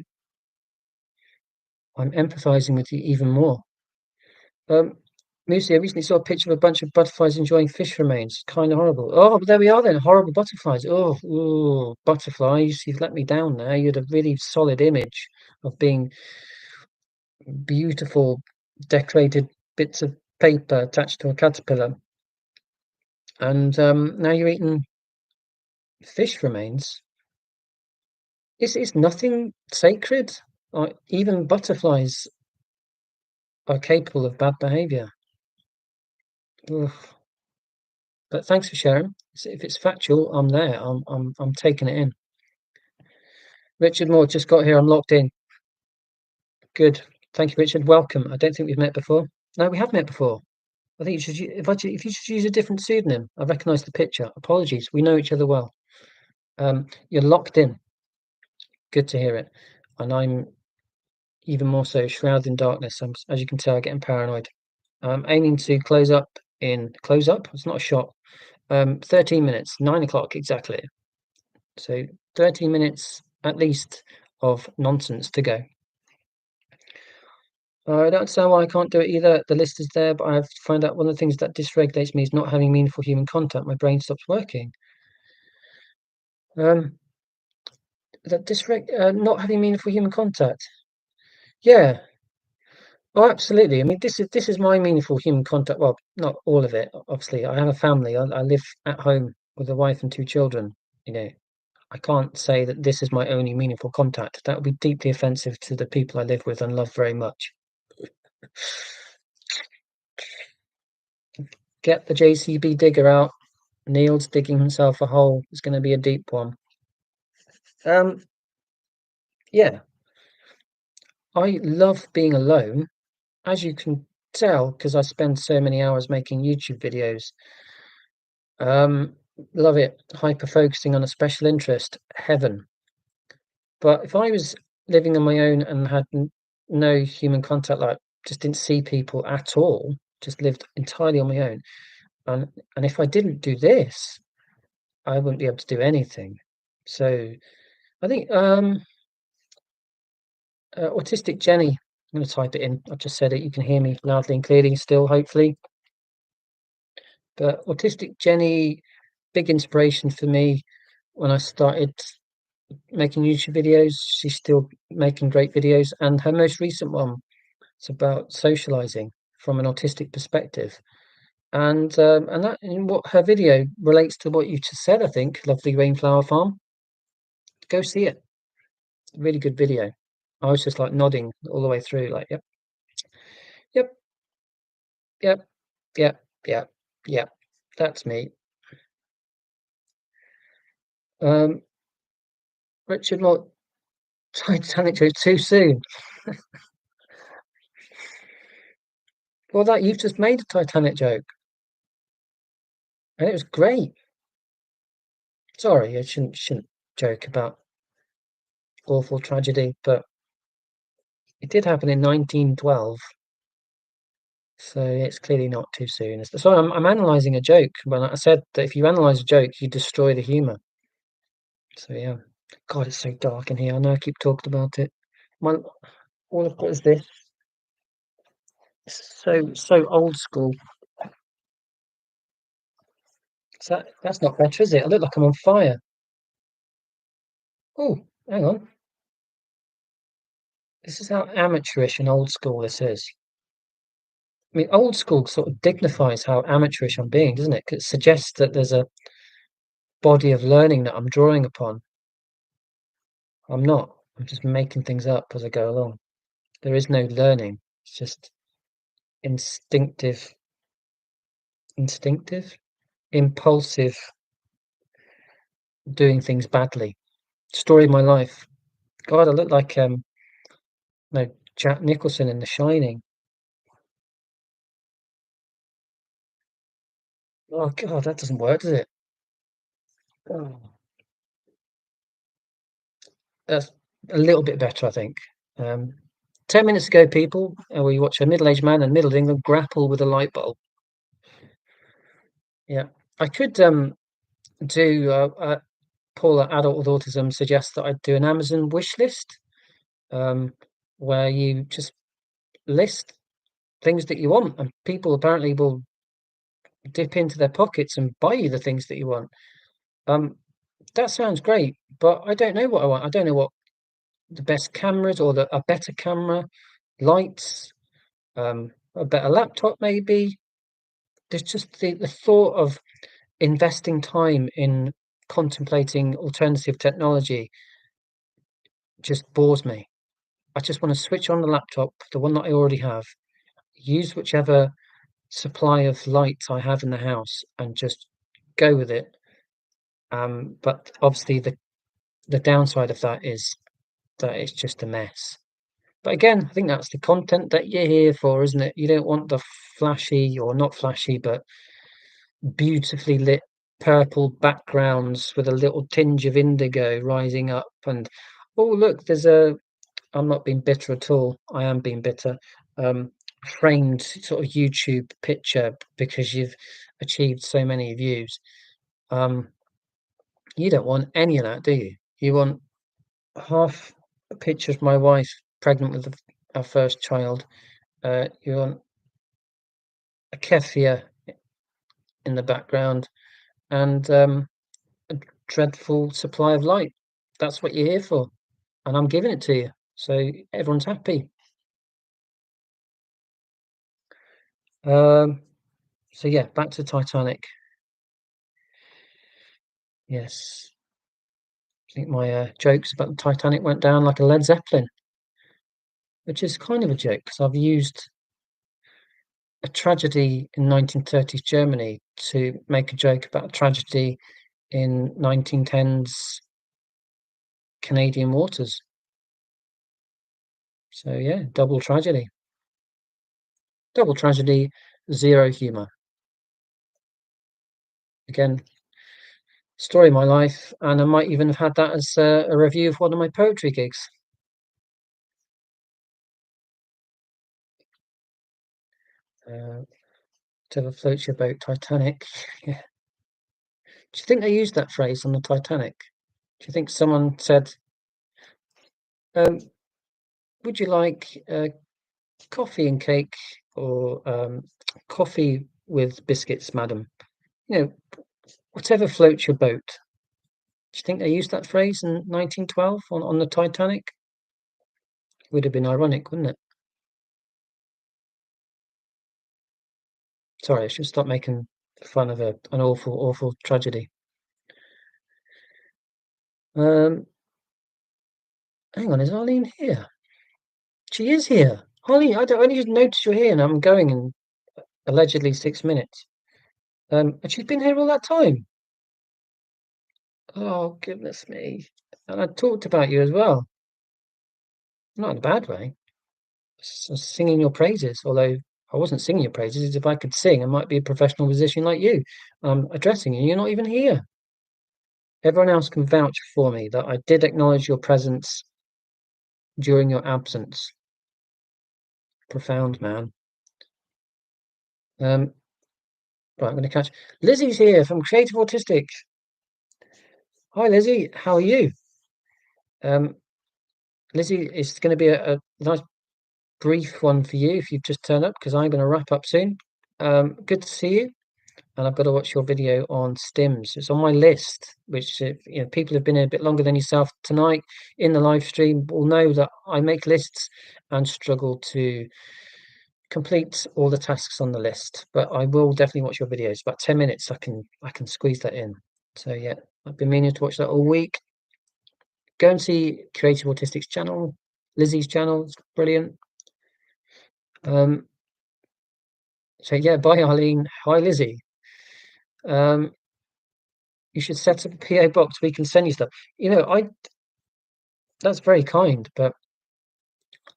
I'm empathizing with you even more. Lucy, I recently saw a picture of a bunch of butterflies enjoying fish remains. Kind of horrible. Oh, but there we are then. Horrible butterflies. Oh, ooh, butterflies. You've let me down there. You had a really solid image of being beautiful, decorated bits of paper attached to a caterpillar. And now you're eating fish remains. It's nothing sacred. Even butterflies are capable of bad behavior. But thanks for sharing. If it's factual, I'm there. I'm taking it in. Richard Moore just got here. I'm locked in. Good. Thank you, Richard. Welcome. I don't think we've met before. No, we have met before. I think you should, if you should use a different pseudonym. I recognise the picture. Apologies. We know each other well. You're locked in. Good to hear it. And I'm even more so shrouded in darkness. As you can tell, getting paranoid. I'm aiming to close up. It's not a shot. 13 minutes, 9 o'clock exactly. So 13 minutes at least of nonsense to go. I don't understand why I can't do it either. The list is there, but I have to find out. One of the things that dysregulates me is not having meaningful human contact. My brain stops working. Not having meaningful human contact. Yeah. Oh, absolutely. I mean, this is my meaningful human contact. Well, not all of it, obviously. I have a family. I live at home with a wife and 2 children. You know, I can't say that this is my only meaningful contact. That would be deeply offensive to the people I live with and love very much. Get the JCB digger out. Neil's digging himself a hole. It's going to be a deep one. Yeah, I love being alone, as you can tell, because I spend so many hours making YouTube videos. love it. Hyper focusing on a special interest, heaven. But if I was living on my own and had no human contact, like just didn't see people at all, just lived entirely on my own, and if I didn't do this, I wouldn't be able to do anything. So I think autistic Jenny. I'm going to type it in. I've just said it. You can hear me loudly and clearly still, hopefully. But autistic Jenny, big inspiration for me when I started making YouTube videos. She's still making great videos, and her most recent one, it's about socializing from an autistic perspective. And that in what her video relates to what you just said, I think, Lovely Rainflower Farm. Go see it. Really good video. I was just like nodding all the way through, like, yep, yep, yep, yep, yep, yep. That's me. Um, Richard, what Titanic joke too soon? Well, that you've just made a Titanic joke, and it was great. Sorry, I shouldn't joke about awful tragedy, but it did happen in 1912, so it's clearly not too soon. So I'm analysing a joke when I said that if you analyse a joke, you destroy the humour. So yeah, God, it's so dark in here. I know I keep talking about it. My all I've got is this. It's so old school. That's not better, is it? I look like I'm on fire. Oh, hang on. This is how amateurish and old school this is. I mean, old school sort of dignifies how amateurish I'm being, doesn't it? 'Cause it suggests that there's a body of learning that I'm drawing upon. I'm not. I'm just making things up as I go along. There is no learning. It's just instinctive, instinctive, impulsive, doing things badly. Story of my life. God, I look like no Jack Nicholson in The Shining. Oh God, that doesn't work, does it? Oh, that's a little bit better, I think. Um, 10 minutes ago, people, we watch a middle-aged man in Middle England grapple with a light bulb. Yeah, I could do Paula, adult with autism, suggests that I do an Amazon wish list, um, where you just list things that you want, and people apparently will dip into their pockets and buy you the things that you want. Um, that sounds great, but I don't know what I want. I don't know what the best cameras or a better camera, lights, a better laptop, maybe. There's just the thought of investing time in contemplating alternative technology just bores me. I just want to switch on the laptop, the one that I already have, use whichever supply of light I have in the house, and just go with it. But obviously, the downside of that is that it's just a mess. But again, I think that's the content that you're here for, isn't it? You don't want the flashy, or not flashy, but beautifully lit purple backgrounds with a little tinge of indigo rising up. And oh, look, I'm not being bitter at all. I am being bitter. Um, Framed sort of YouTube picture because you've achieved so many views. Um, you don't want any of that, do you? You want half a picture of my wife pregnant with our first child. You want a keffia in the background and a dreadful supply of light. That's what you're here for, and I'm giving it to you, so everyone's happy. Um, so yeah, back to Titanic. Yes, I think my jokes about the Titanic went down like a Led Zeppelin, which is kind of a joke because I've used a tragedy in 1930s Germany to make a joke about a tragedy in 1910s Canadian waters. So yeah, double tragedy. Double tragedy, zero humor. Again, story of my life, and I might even have had that as a review of one of my poetry gigs. Whatever floats your boat, Titanic. Yeah. Do you think they used that phrase on the Titanic? Do you think someone said, um, "Would you like coffee and cake, or coffee with biscuits, madam?" You know, whatever floats your boat. Do you think they used that phrase in 1912 on the Titanic? Would have been ironic, wouldn't it? Sorry, I should stop making fun of an awful, awful tragedy. Um, Hang on, is Arlene here? She is here. Arlene, I only just noticed you're here, and I'm going in allegedly 6 minutes. And she's been here all that time. Oh, goodness me. And I talked about you as well. Not in a bad way. Singing your praises, although I wasn't singing your praises. If I could sing, I might be a professional musician like you. I'm addressing you, you're not even here. Everyone else can vouch for me that I did acknowledge your presence during your absence. Profound, man. Um, right, I'm going to catch. Lizzie's here from Creative Autistic. Hi, Lizzie. How are you? Um, Lizzie, it's going to be a nice brief one for you if you've just turned up, because I'm going to wrap up soon. Good to see you. And I've got to watch your video on stims. It's on my list, which people have been here a bit longer than yourself tonight in the live stream will know that I make lists and struggle to complete all the tasks on the list. But I will definitely watch your videos. About 10 minutes, I can squeeze that in. So yeah, I've been meaning to watch that all week. Go and see Creative Autistic's channel, Lizzie's channel. It's brilliant. So yeah, bye Arlene. Hi Lizzie. Um, you should set up a PO box. We can send you stuff. I That's very kind, but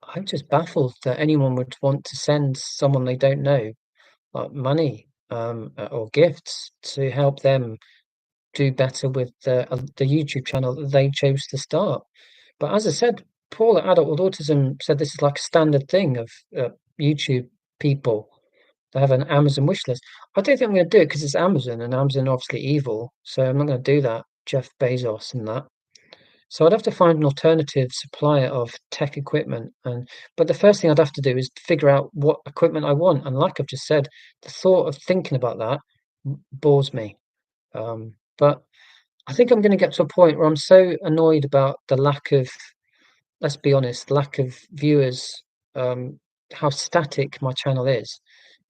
I'm just baffled that anyone would want to send someone they don't know like money or gifts to help them do better with the YouTube channel that they chose to start. But as I said, Paul at Adult with Autism said this is like a standard thing of YouTube people. They have an Amazon wish list. I don't think I'm going to do it because it's Amazon, and Amazon are obviously evil. So I'm not going to do that. Jeff Bezos and that. So I'd have to find an alternative supplier of tech equipment, but the first thing I'd have to do is figure out what equipment I want. And like I've just said, the thought of thinking about that bores me. But I think I'm going to get to a point where I'm so annoyed about the lack of, let's be honest, lack of viewers, how static my channel is.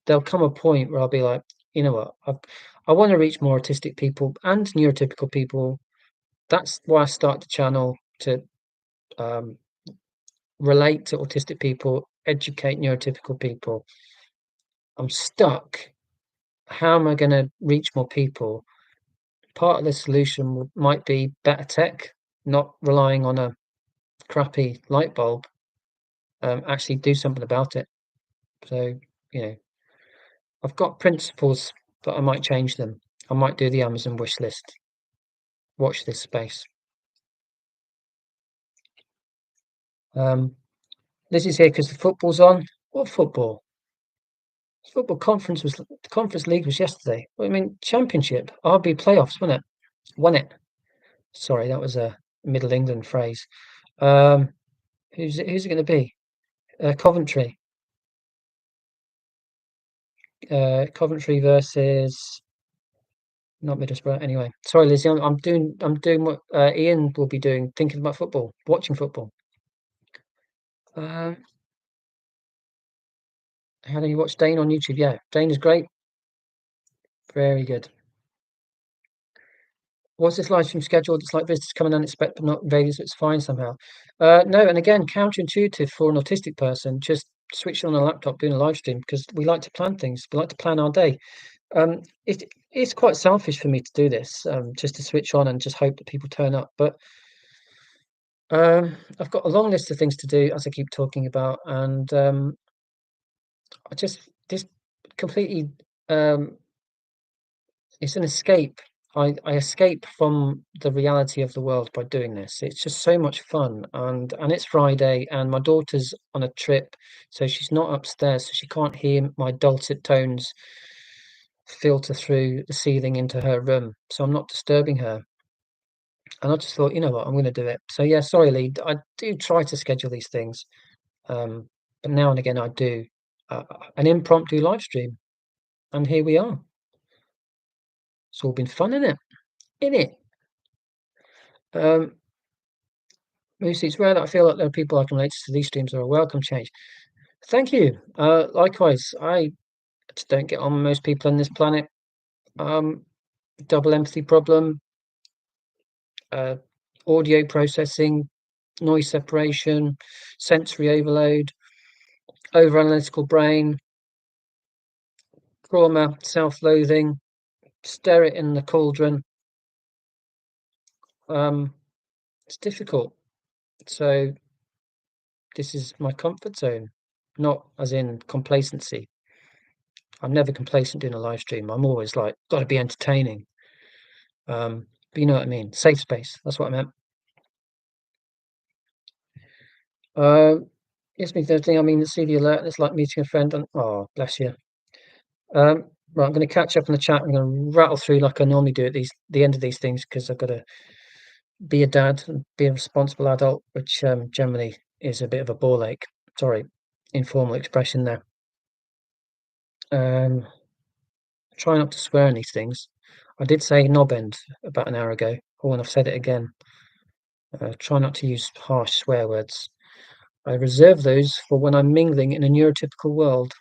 There'll come a point where I'll be like, you know what, I want to reach more autistic people and neurotypical people. That's why I start the channel, to um, relate to autistic people, educate neurotypical people. I'm stuck. How am I going to reach more people? Part of the solution might be better tech, not relying on a crappy light bulb. Actually do something about it. So, you know, I've got principles, but I might change them. I might do the Amazon wish list. Watch this space. This is here because the football's on. What football? Football conference was the conference league was yesterday. What do you mean championship? RB playoffs, wasn't it? Won it. Sorry, that was a Middle England phrase. Um, who's it going to be? Coventry. Coventry versus not Middlesbrough. Anyway, sorry, Lizzie. I'm doing what Ian will be doing, thinking about football, watching football. Uh, how do you watch Dane on YouTube? Yeah, Dane is great. Very good. Was this live stream scheduled? It's like visitors coming unexpected, but not invaders, so it's fine somehow. No, and again, counterintuitive for an autistic person, just switch on a laptop doing a live stream, because we like to plan things. We like to plan our day. It's quite selfish for me to do this, just to switch on and just hope that people turn up. But I've got a long list of things to do, as I keep talking about, and I just this completely it's an escape. I escape from the reality of the world by doing this. It's just so much fun, and it's Friday, and my daughter's on a trip, so she's not upstairs, so she can't hear my dulcet tones filter through the ceiling into her room, so I'm not disturbing her. And I just thought, you know what, I'm going to do it. So yeah, sorry, Lee. I do try to schedule these things, um, but now and again I do an impromptu live stream, and here we are. It's all been fun, isn't it? In it. Um, Lucy, it's rare that I feel like there are people I can relate to these streams are a welcome change. Thank you. Likewise, I just don't get on with most people on this planet. Um, Double empathy problem, uh, audio processing, noise separation, sensory overload, over analytical brain, trauma, self-loathing, stare it in the cauldron. It's difficult. So this is my comfort zone, not as in complacency. I'm never complacent doing a live stream. I'm always like, got to be entertaining. But you know what I mean? Safe space. That's what I meant. Uh, yes, me third thing. I mean, see the alert. It's like meeting a friend. And oh, bless you. Right, I'm going to catch up in the chat. I'm going to rattle through like I normally do at the end of these things because I've got to be a dad and be a responsible adult, which generally is a bit of a ball ache. Sorry, informal expression there. Try not to swear in these things. I did say knob end about an hour ago. Oh, and I've said it again. Try not to use harsh swear words. I reserve those for when I'm mingling in a neurotypical world.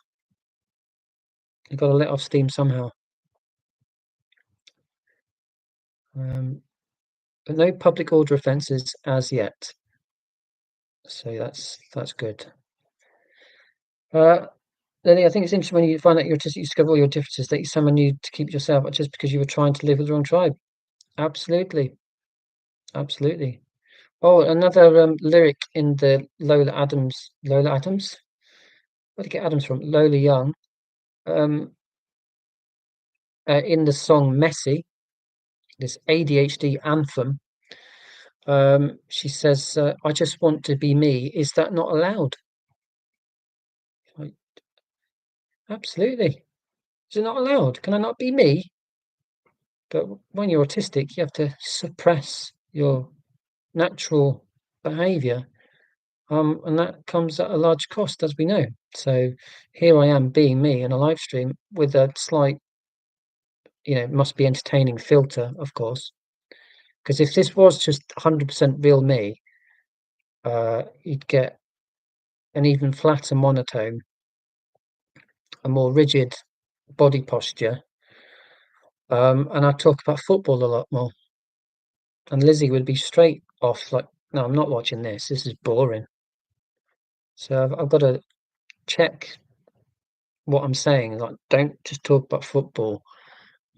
You've got to let off steam somehow. But no public order offences as yet. So that's good. Lily, I think it's interesting when you find out you're autistic, you discover all your differences, that you someone new to keep yourself just because you were trying to live with the wrong tribe. Absolutely. Absolutely. Oh, another lyric in the Lola Adams? Where did you get Adams from? Lola Young. Um, in the song Messy, this ADHD anthem, she says, I just want to be me. Is that not allowed? Like, absolutely. Is it not allowed? Can I not be me? But when you're autistic, you have to suppress your natural behavior. And that comes at a large cost, as we know. So here I am being me in a live stream with a slight, must be entertaining filter, of course. Because if this was just 100% real me, you'd get an even flatter monotone, a more rigid body posture, and I'd talk about football a lot more. And Lizzie would be straight off like, no, I'm not watching this. This is boring. So I've got to check what I'm saying. Like, don't just talk about football.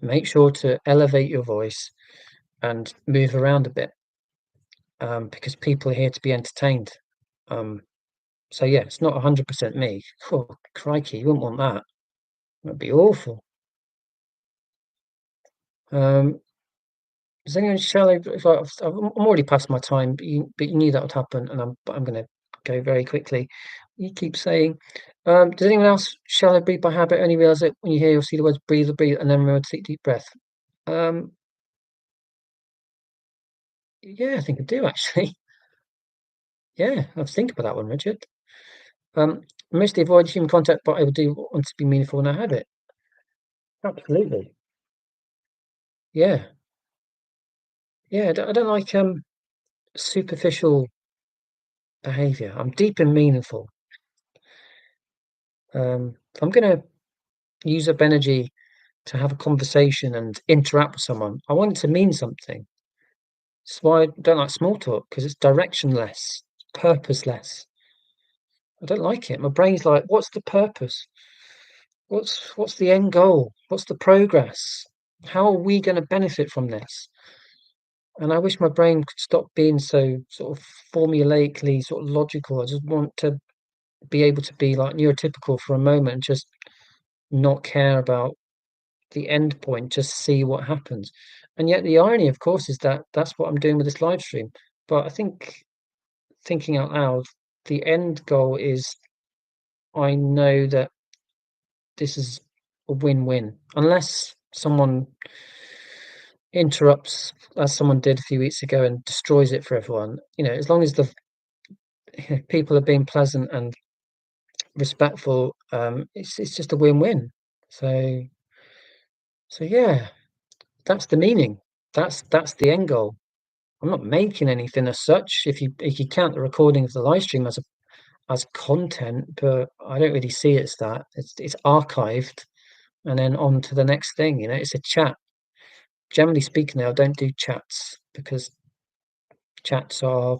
Make sure to elevate your voice and move around a bit, because people are here to be entertained. So yeah, it's not 100% me. Oh, crikey, you wouldn't want that. That'd be awful. Does anyone shall I, if I'm already past my time, but you knew that would happen, and I'm going to go very quickly. You keep saying, does anyone else shall I breathe by habit? Only realize it when you hear or see the words breathe, and then remember to take deep breath. Um, yeah, I think I do actually. Yeah, I was thinking about that one, Richard. Mostly avoid human contact, but I will do want to be meaningful when I have it. Absolutely. Yeah, yeah. I don't like superficial behavior. I'm deep and meaningful. If I'm going to use up energy to have a conversation and interact with someone, I want it to mean something. That's why I don't like small talk, because it's directionless, purposeless. I don't like it. My brain's like, what's the purpose? What's the end goal? What's the progress? How are we going to benefit from this? And I wish my brain could stop being so sort of formulaically sort of logical. I just want to be able to be like neurotypical for a moment and just not care about the end point, just see what happens. And yet the irony, of course, is that that's what I'm doing with this live stream. But I think, thinking out loud, the end goal is I know that this is a win-win. Unless someone interrupts, as someone did a few weeks ago, and destroys it for everyone, as long as the people are being pleasant and respectful, it's just a win-win. So yeah, that's the meaning. That's the end goal. I'm not making anything as such. If you count the recording of the live stream as content, but I don't really see it as that. It's archived and then on to the next thing. It's a chat. Generally speaking, I don't do chats because chats are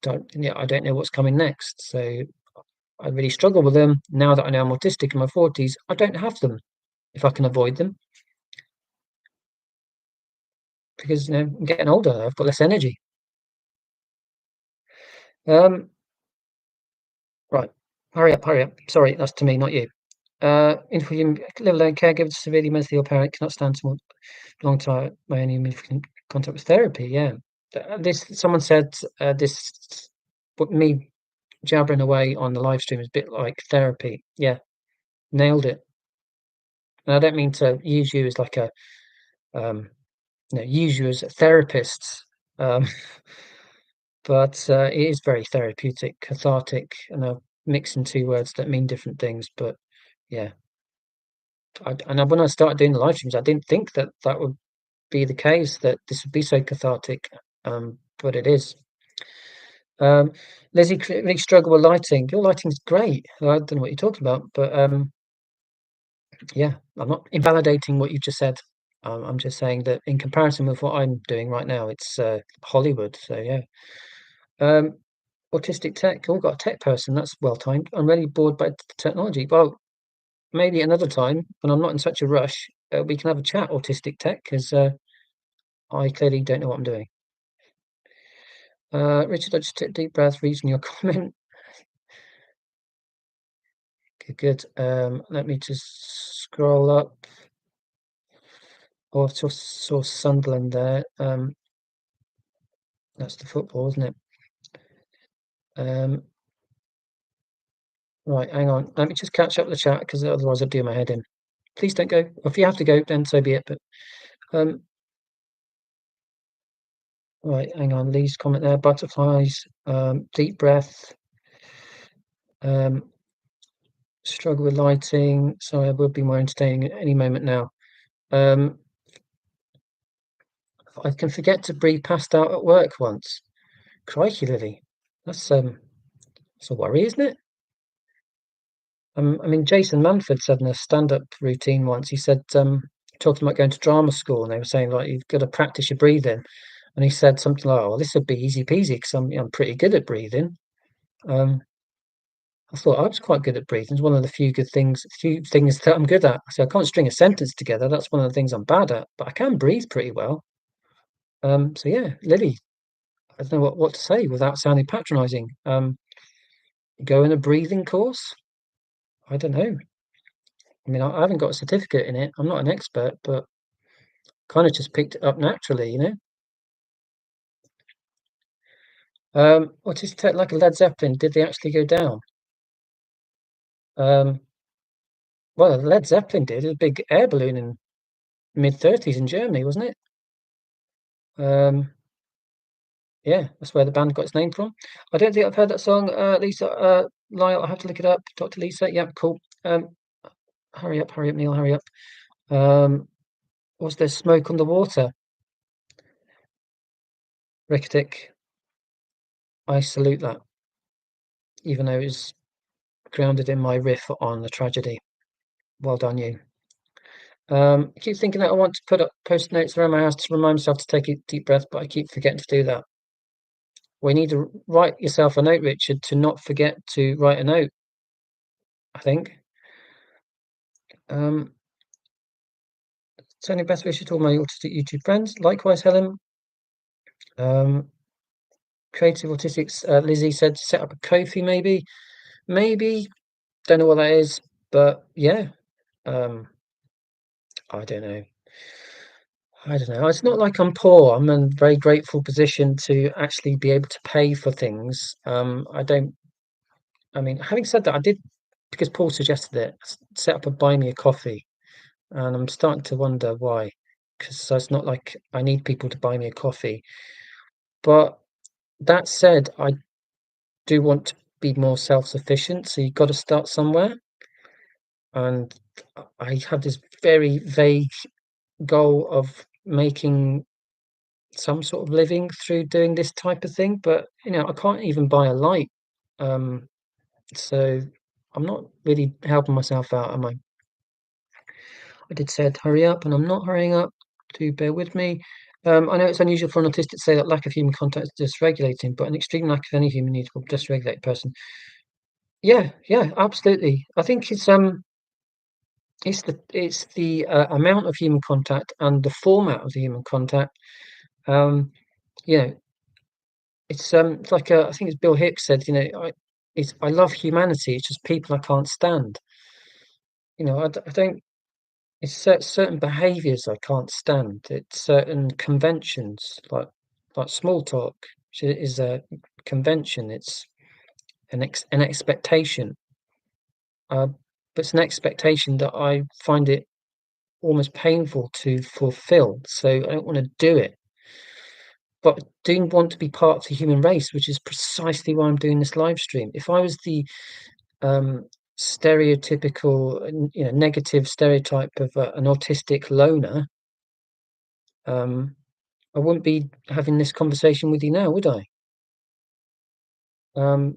don't yeah, I don't know what's coming next. So I really struggle with them now that I know I'm autistic in my 40s. I don't have them if I can avoid them because I'm getting older. I've got less energy. Um, right, hurry up, hurry up. Sorry, that's to me, not you. Including live alone caregiver, severely mentally ill parent cannot stand someone long time by any means contact with therapy. Yeah, this someone said this, but me jabbering away on the live stream is a bit like therapy. Yeah, nailed it. And I don't mean to use you as like a use you as a therapist, um, but it is very therapeutic, cathartic, and I'm mixing two words that mean different things. But yeah, when I started doing the live streams, I didn't think that that would be the case, that this would be so cathartic, but it is. Um, Lizzie really struggle with lighting. Your lighting's great. I don't know what you're talking about, but yeah, I'm not invalidating what you've just said. I'm just saying that in comparison with what I'm doing right now, it's Hollywood. So yeah. Um, Autistic tech. Oh, got a tech person. That's well timed. I'm really bored by technology. Well, maybe another time when I'm not in such a rush, we can have a chat, autistic tech, because I clearly don't know what I'm doing. Richard, I just took a deep breath reading your comment. Good, good. Let me just scroll up. Oh, I saw Sunderland there. That's the football, isn't it? Right, hang on. Let me just catch up the chat because otherwise I'd do my head in. Please don't go. If you have to go, then so be it. But um, right, hang on. Lee's comment there. Butterflies. Deep breath. Um, struggle with lighting. Sorry, I will be more entertaining at any moment now. I can forget to breathe. Passed out at work once. Crikey, Lily. That's a worry, isn't it? I mean, Jason Manford said in a stand-up routine once. He said, talking about going to drama school, and they were saying like you've got to practice your breathing. And he said something like, "Oh, well, this would be easy peasy because I'm pretty good at breathing." Um, I thought I was quite good at breathing. It's one of the few things that I'm good at. So I can't string a sentence together. That's one of the things I'm bad at, but I can breathe pretty well. So yeah, Lily, I don't know what to say without sounding patronising. Go in a breathing course. I don't know. I mean, I haven't got a certificate in it. I'm not an expert, but kind of just picked it up naturally. What is tech like a Led Zeppelin? Did they actually go down? Um, well, Led Zeppelin did a big air balloon in mid-30s in Germany, wasn't it? Um, yeah, that's where the band got its name from. I don't think I've heard that song. Lisa, Lyle, I have to look it up. Dr. Lisa, yeah, cool. Hurry up, Neil, hurry up. Was there smoke on the water? Ricketic, I salute that, even though it's grounded in my riff on the tragedy. Well done, you. I keep thinking that I want to put up post notes around my house to remind myself to take a deep breath, but I keep forgetting to do that. We need to write yourself a note, Richard, to not forget to write a note, I think. Sending best wishes to all my autistic YouTube friends. Likewise, Helen. Um, Creative Autistics, Lizzie said set up a Kofi, maybe. Maybe. Don't know what that is, but yeah. I don't know. I don't know. It's not like I'm poor. I'm in a very grateful position to actually be able to pay for things. I don't. I mean, having said that, I did because Paul suggested it. Set up a buy me a coffee, and I'm starting to wonder why. Because it's not like I need people to buy me a coffee. But that said, I do want to be more self-sufficient. So you've got to start somewhere, and I have this very vague goal of making some sort of living through doing this type of thing, but I can't even buy a light. Um, so I'm not really helping myself out, am I? I did say I'd hurry up, and I'm not hurrying up. Do bear with me. I know it's unusual for an autistic to say that lack of human contact is dysregulating, but an extreme lack of any human need will dysregulate a person. Yeah, yeah, absolutely. I think it's the amount of human contact and the format of the human contact. Um, you know, it's like I think it's Bill Hicks said, I love humanity. It's just people I can't stand. I don't. It's certain behaviours I can't stand. It's certain conventions like small talk, which is a convention. It's an expectation, uh, but it's an expectation that I find it almost painful to fulfill. So I don't want to do it, but I do want to be part of the human race, which is precisely why I'm doing this live stream. If I was the um, stereotypical, negative stereotype of an autistic loner, um, I wouldn't be having this conversation with you now, would I?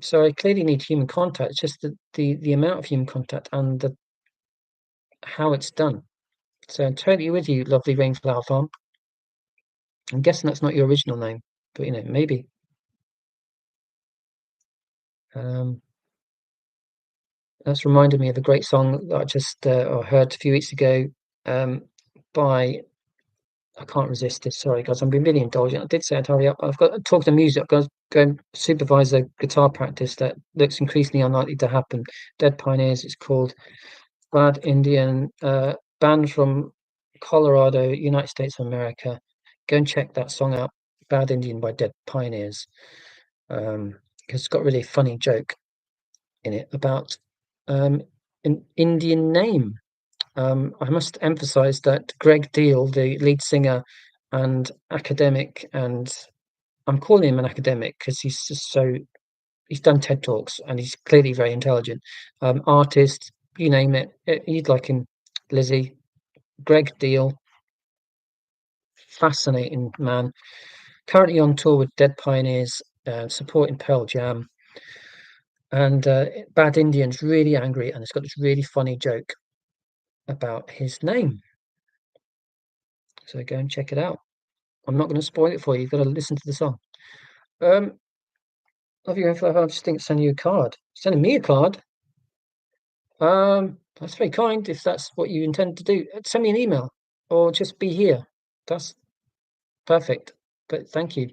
So I clearly need human contact. It's just the amount of human contact and how it's done. So I'm totally with you, lovely Rainflower Farm. I'm guessing that's not your original name, but maybe. Um, that's reminded me of a great song that I just heard a few weeks ago um, by I can't resist this. Sorry, guys, I'm being really indulgent. I did say I'd hurry up. I've got to talk to music. I've got to go and supervise a guitar practice that looks increasingly unlikely to happen. Dead Pioneers, it's called. Bad Indian, band from Colorado, United States of America. Go and check that song out. Bad Indian by Dead Pioneers. Because it's got a really funny joke in it about an Indian name. I must emphasize that Greg Deal, the lead singer and academic, and I'm calling him an academic because he's done TED Talks and he's clearly very intelligent. Artist, you name it, you'd like him. Lizzie, Greg Deal, fascinating man. Currently on tour with Dead Pioneers, supporting Pearl Jam. And Bad Indian's really angry and it's got this really funny joke about his name. So go and check it out. I'm not going to spoil it for you. You've got to listen to the song. Um, love you, info. I just think sending you a card. Sending me a card. That's very kind. If that's what you intend to do, send me an email or just be here. That's perfect. But thank you.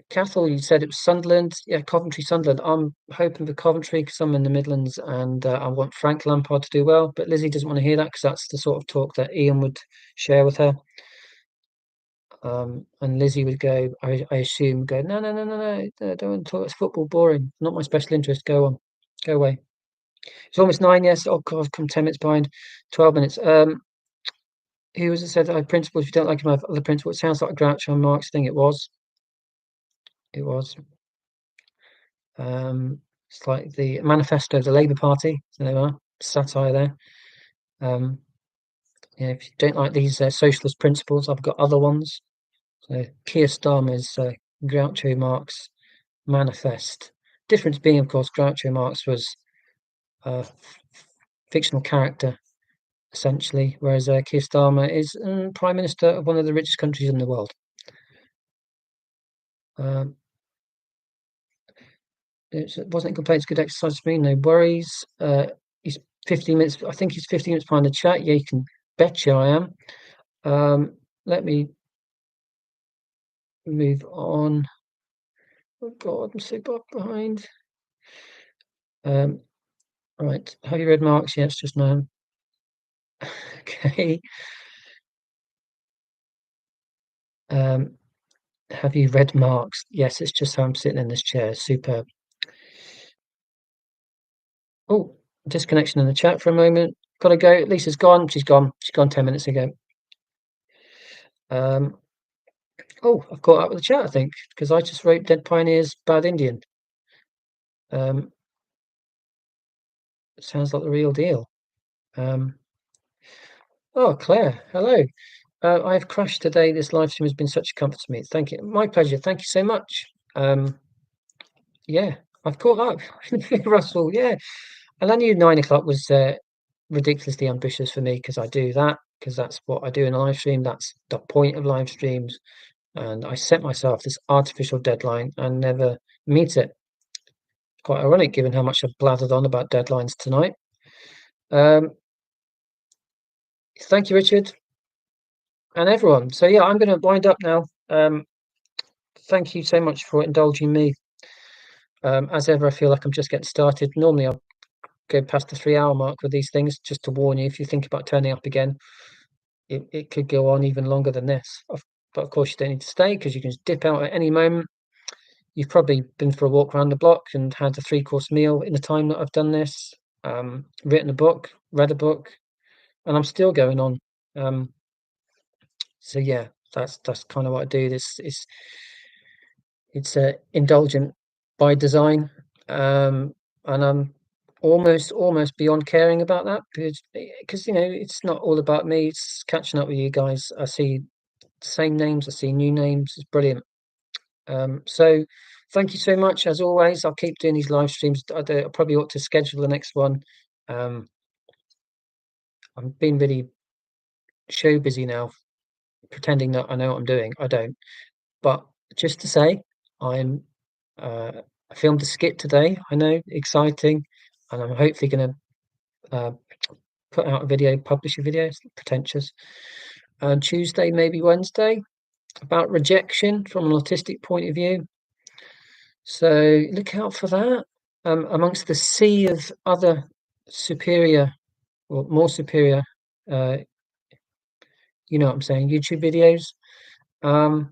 Cathal, you said it was Sunderland. Yeah, Coventry, Sunderland. I'm hoping for Coventry because I'm in the Midlands and I want Frank Lampard to do well. But Lizzie doesn't want to hear that because that's the sort of talk that Ian would share with her. And Lizzie would go, I assume, go, no, no, no, no, no, I don't want to talk. It's football, boring. Not my special interest. Go on, go away. It's almost 9. Yes. Oh God, I've come 10 minutes behind. 12 minutes. Who was it said? I principal. If you don't like him, I have other principal. It sounds like a Groucho Marx thing. It was. It was. It's like the manifesto of the Labour Party. So there are satire there. If you don't like these socialist principles, I've got other ones. So Keir Starmer's Groucho Marx manifest. Difference being, of course, Groucho Marx was a fictional character essentially, whereas Keir Starmer is Prime Minister of one of the richest countries in the world. Um, it wasn't a complaint, it's good exercise for me, no worries. He's 15 minutes, I think he's 15 minutes behind the chat. Yeah, you can bet you I am. Let me move on. Oh God, I'm so far behind. Right, have you read Marx? Yes, just now. Okay. Um, have you read Marx? Yes, it's just how I'm sitting in this chair. Superb. Oh, disconnection in the chat for a moment. Gotta go. Lisa's gone. She's gone. She's gone 10 minutes ago. Oh, I've caught up with the chat, I think, because I just wrote Dead Pioneers, Bad Indian. Sounds like the real deal. Oh, Claire, hello. I've crashed today. This live stream has been such a comfort to me. Thank you. My pleasure. Thank you so much. Yeah, I've caught up. Russell, yeah. And I knew 9 o'clock was ridiculously ambitious for me because I do that, because that's what I do in a live stream. That's the point of live streams. And I set myself this artificial deadline and never meet it. Quite ironic given how much I've blathered on about deadlines tonight. Thank you, Richard, and everyone. So yeah, I'm going to wind up now. Thank you so much for indulging me. As ever, I feel like I'm just getting started. Normally, I'll go past the 3 hour mark with these things, just to warn you, if you think about turning up again, it could go on even longer than this. But of course, you don't need to stay because you can just dip out at any moment. You've probably been for a walk around the block and had a 3 course meal in the time that I've done this, written a book, read a book, and I'm still going on. So yeah, that's kind of what I do. This is it's indulgent by design, and I'm almost beyond caring about that because it's not all about me. It's catching up with you guys. I see same names, I see new names. It's brilliant. So thank you so much as always. I'll keep doing these live streams. I probably ought to schedule the next one. I'm being really show busy now, pretending that I know what I'm doing. I don't. But just to say, I'm I filmed a skit today. I know, exciting, and I'm hopefully going to put out a video, publish a video. It's pretentious. On Tuesday, maybe Wednesday, about rejection from an autistic point of view. So look out for that. Amongst the sea of other superior or more superior, you know what I'm saying, YouTube videos. I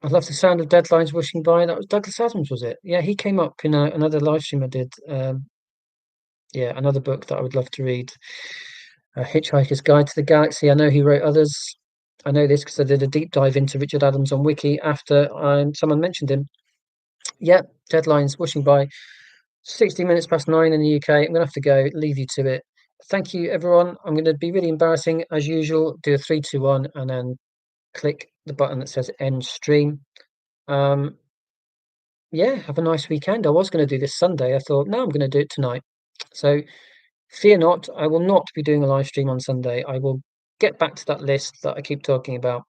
love the sound of deadlines whooshing by. That was Douglas Adams, was it? Yeah, he came up in another live stream I did. Yeah, another book that I would love to read. Hitchhiker's Guide to the Galaxy. I know he wrote others. I know this because I did a deep dive into Richard Adams on Wiki after someone mentioned him. Yeah, deadlines whooshing by. 60 minutes past 9 in the UK. I'm going to have to go, leave you to it. Thank you, everyone. I'm going to be really embarrassing as usual. Do a 3, 2, 1, and then click the button that says end stream. Yeah, have a nice weekend. I was going to do this Sunday. I thought, no, I'm going to do it tonight. So fear not, I will not be doing a live stream on Sunday. I will get back to that list that I keep talking about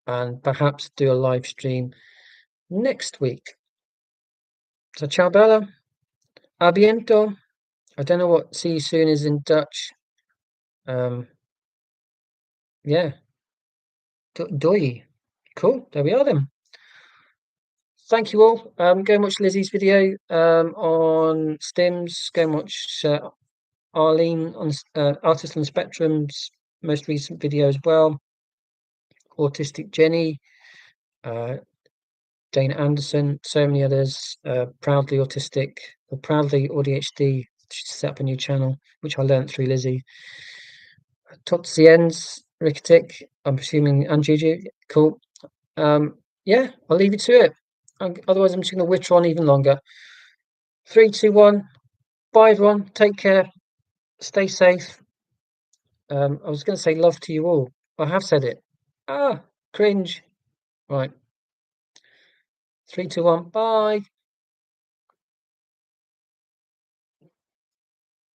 and perhaps do a live stream next week. So ciao bella, a biento. I don't know what see you soon is in Dutch. Yeah, doi. Cool. There we are then. Thank you all. Go and watch Lizzie's video on Stims. Go and watch Arlene on Artist on the Spectrum's most recent video as well. Autistic Jenny, Dana Anderson, so many others. Proudly Autistic or Proudly ADHD. She set up a new channel, which I learned through Lizzie. Top to the ends, Ricketic, I'm assuming, and Gigi. Cool. Yeah, I'll leave you to it. Otherwise, I'm just going to witter on even longer. 3, 2, 1. Bye, everyone. Take care. Stay safe. I was going to say love to you all. I have said it. Cringe. Right. 3, 2, 1. Bye.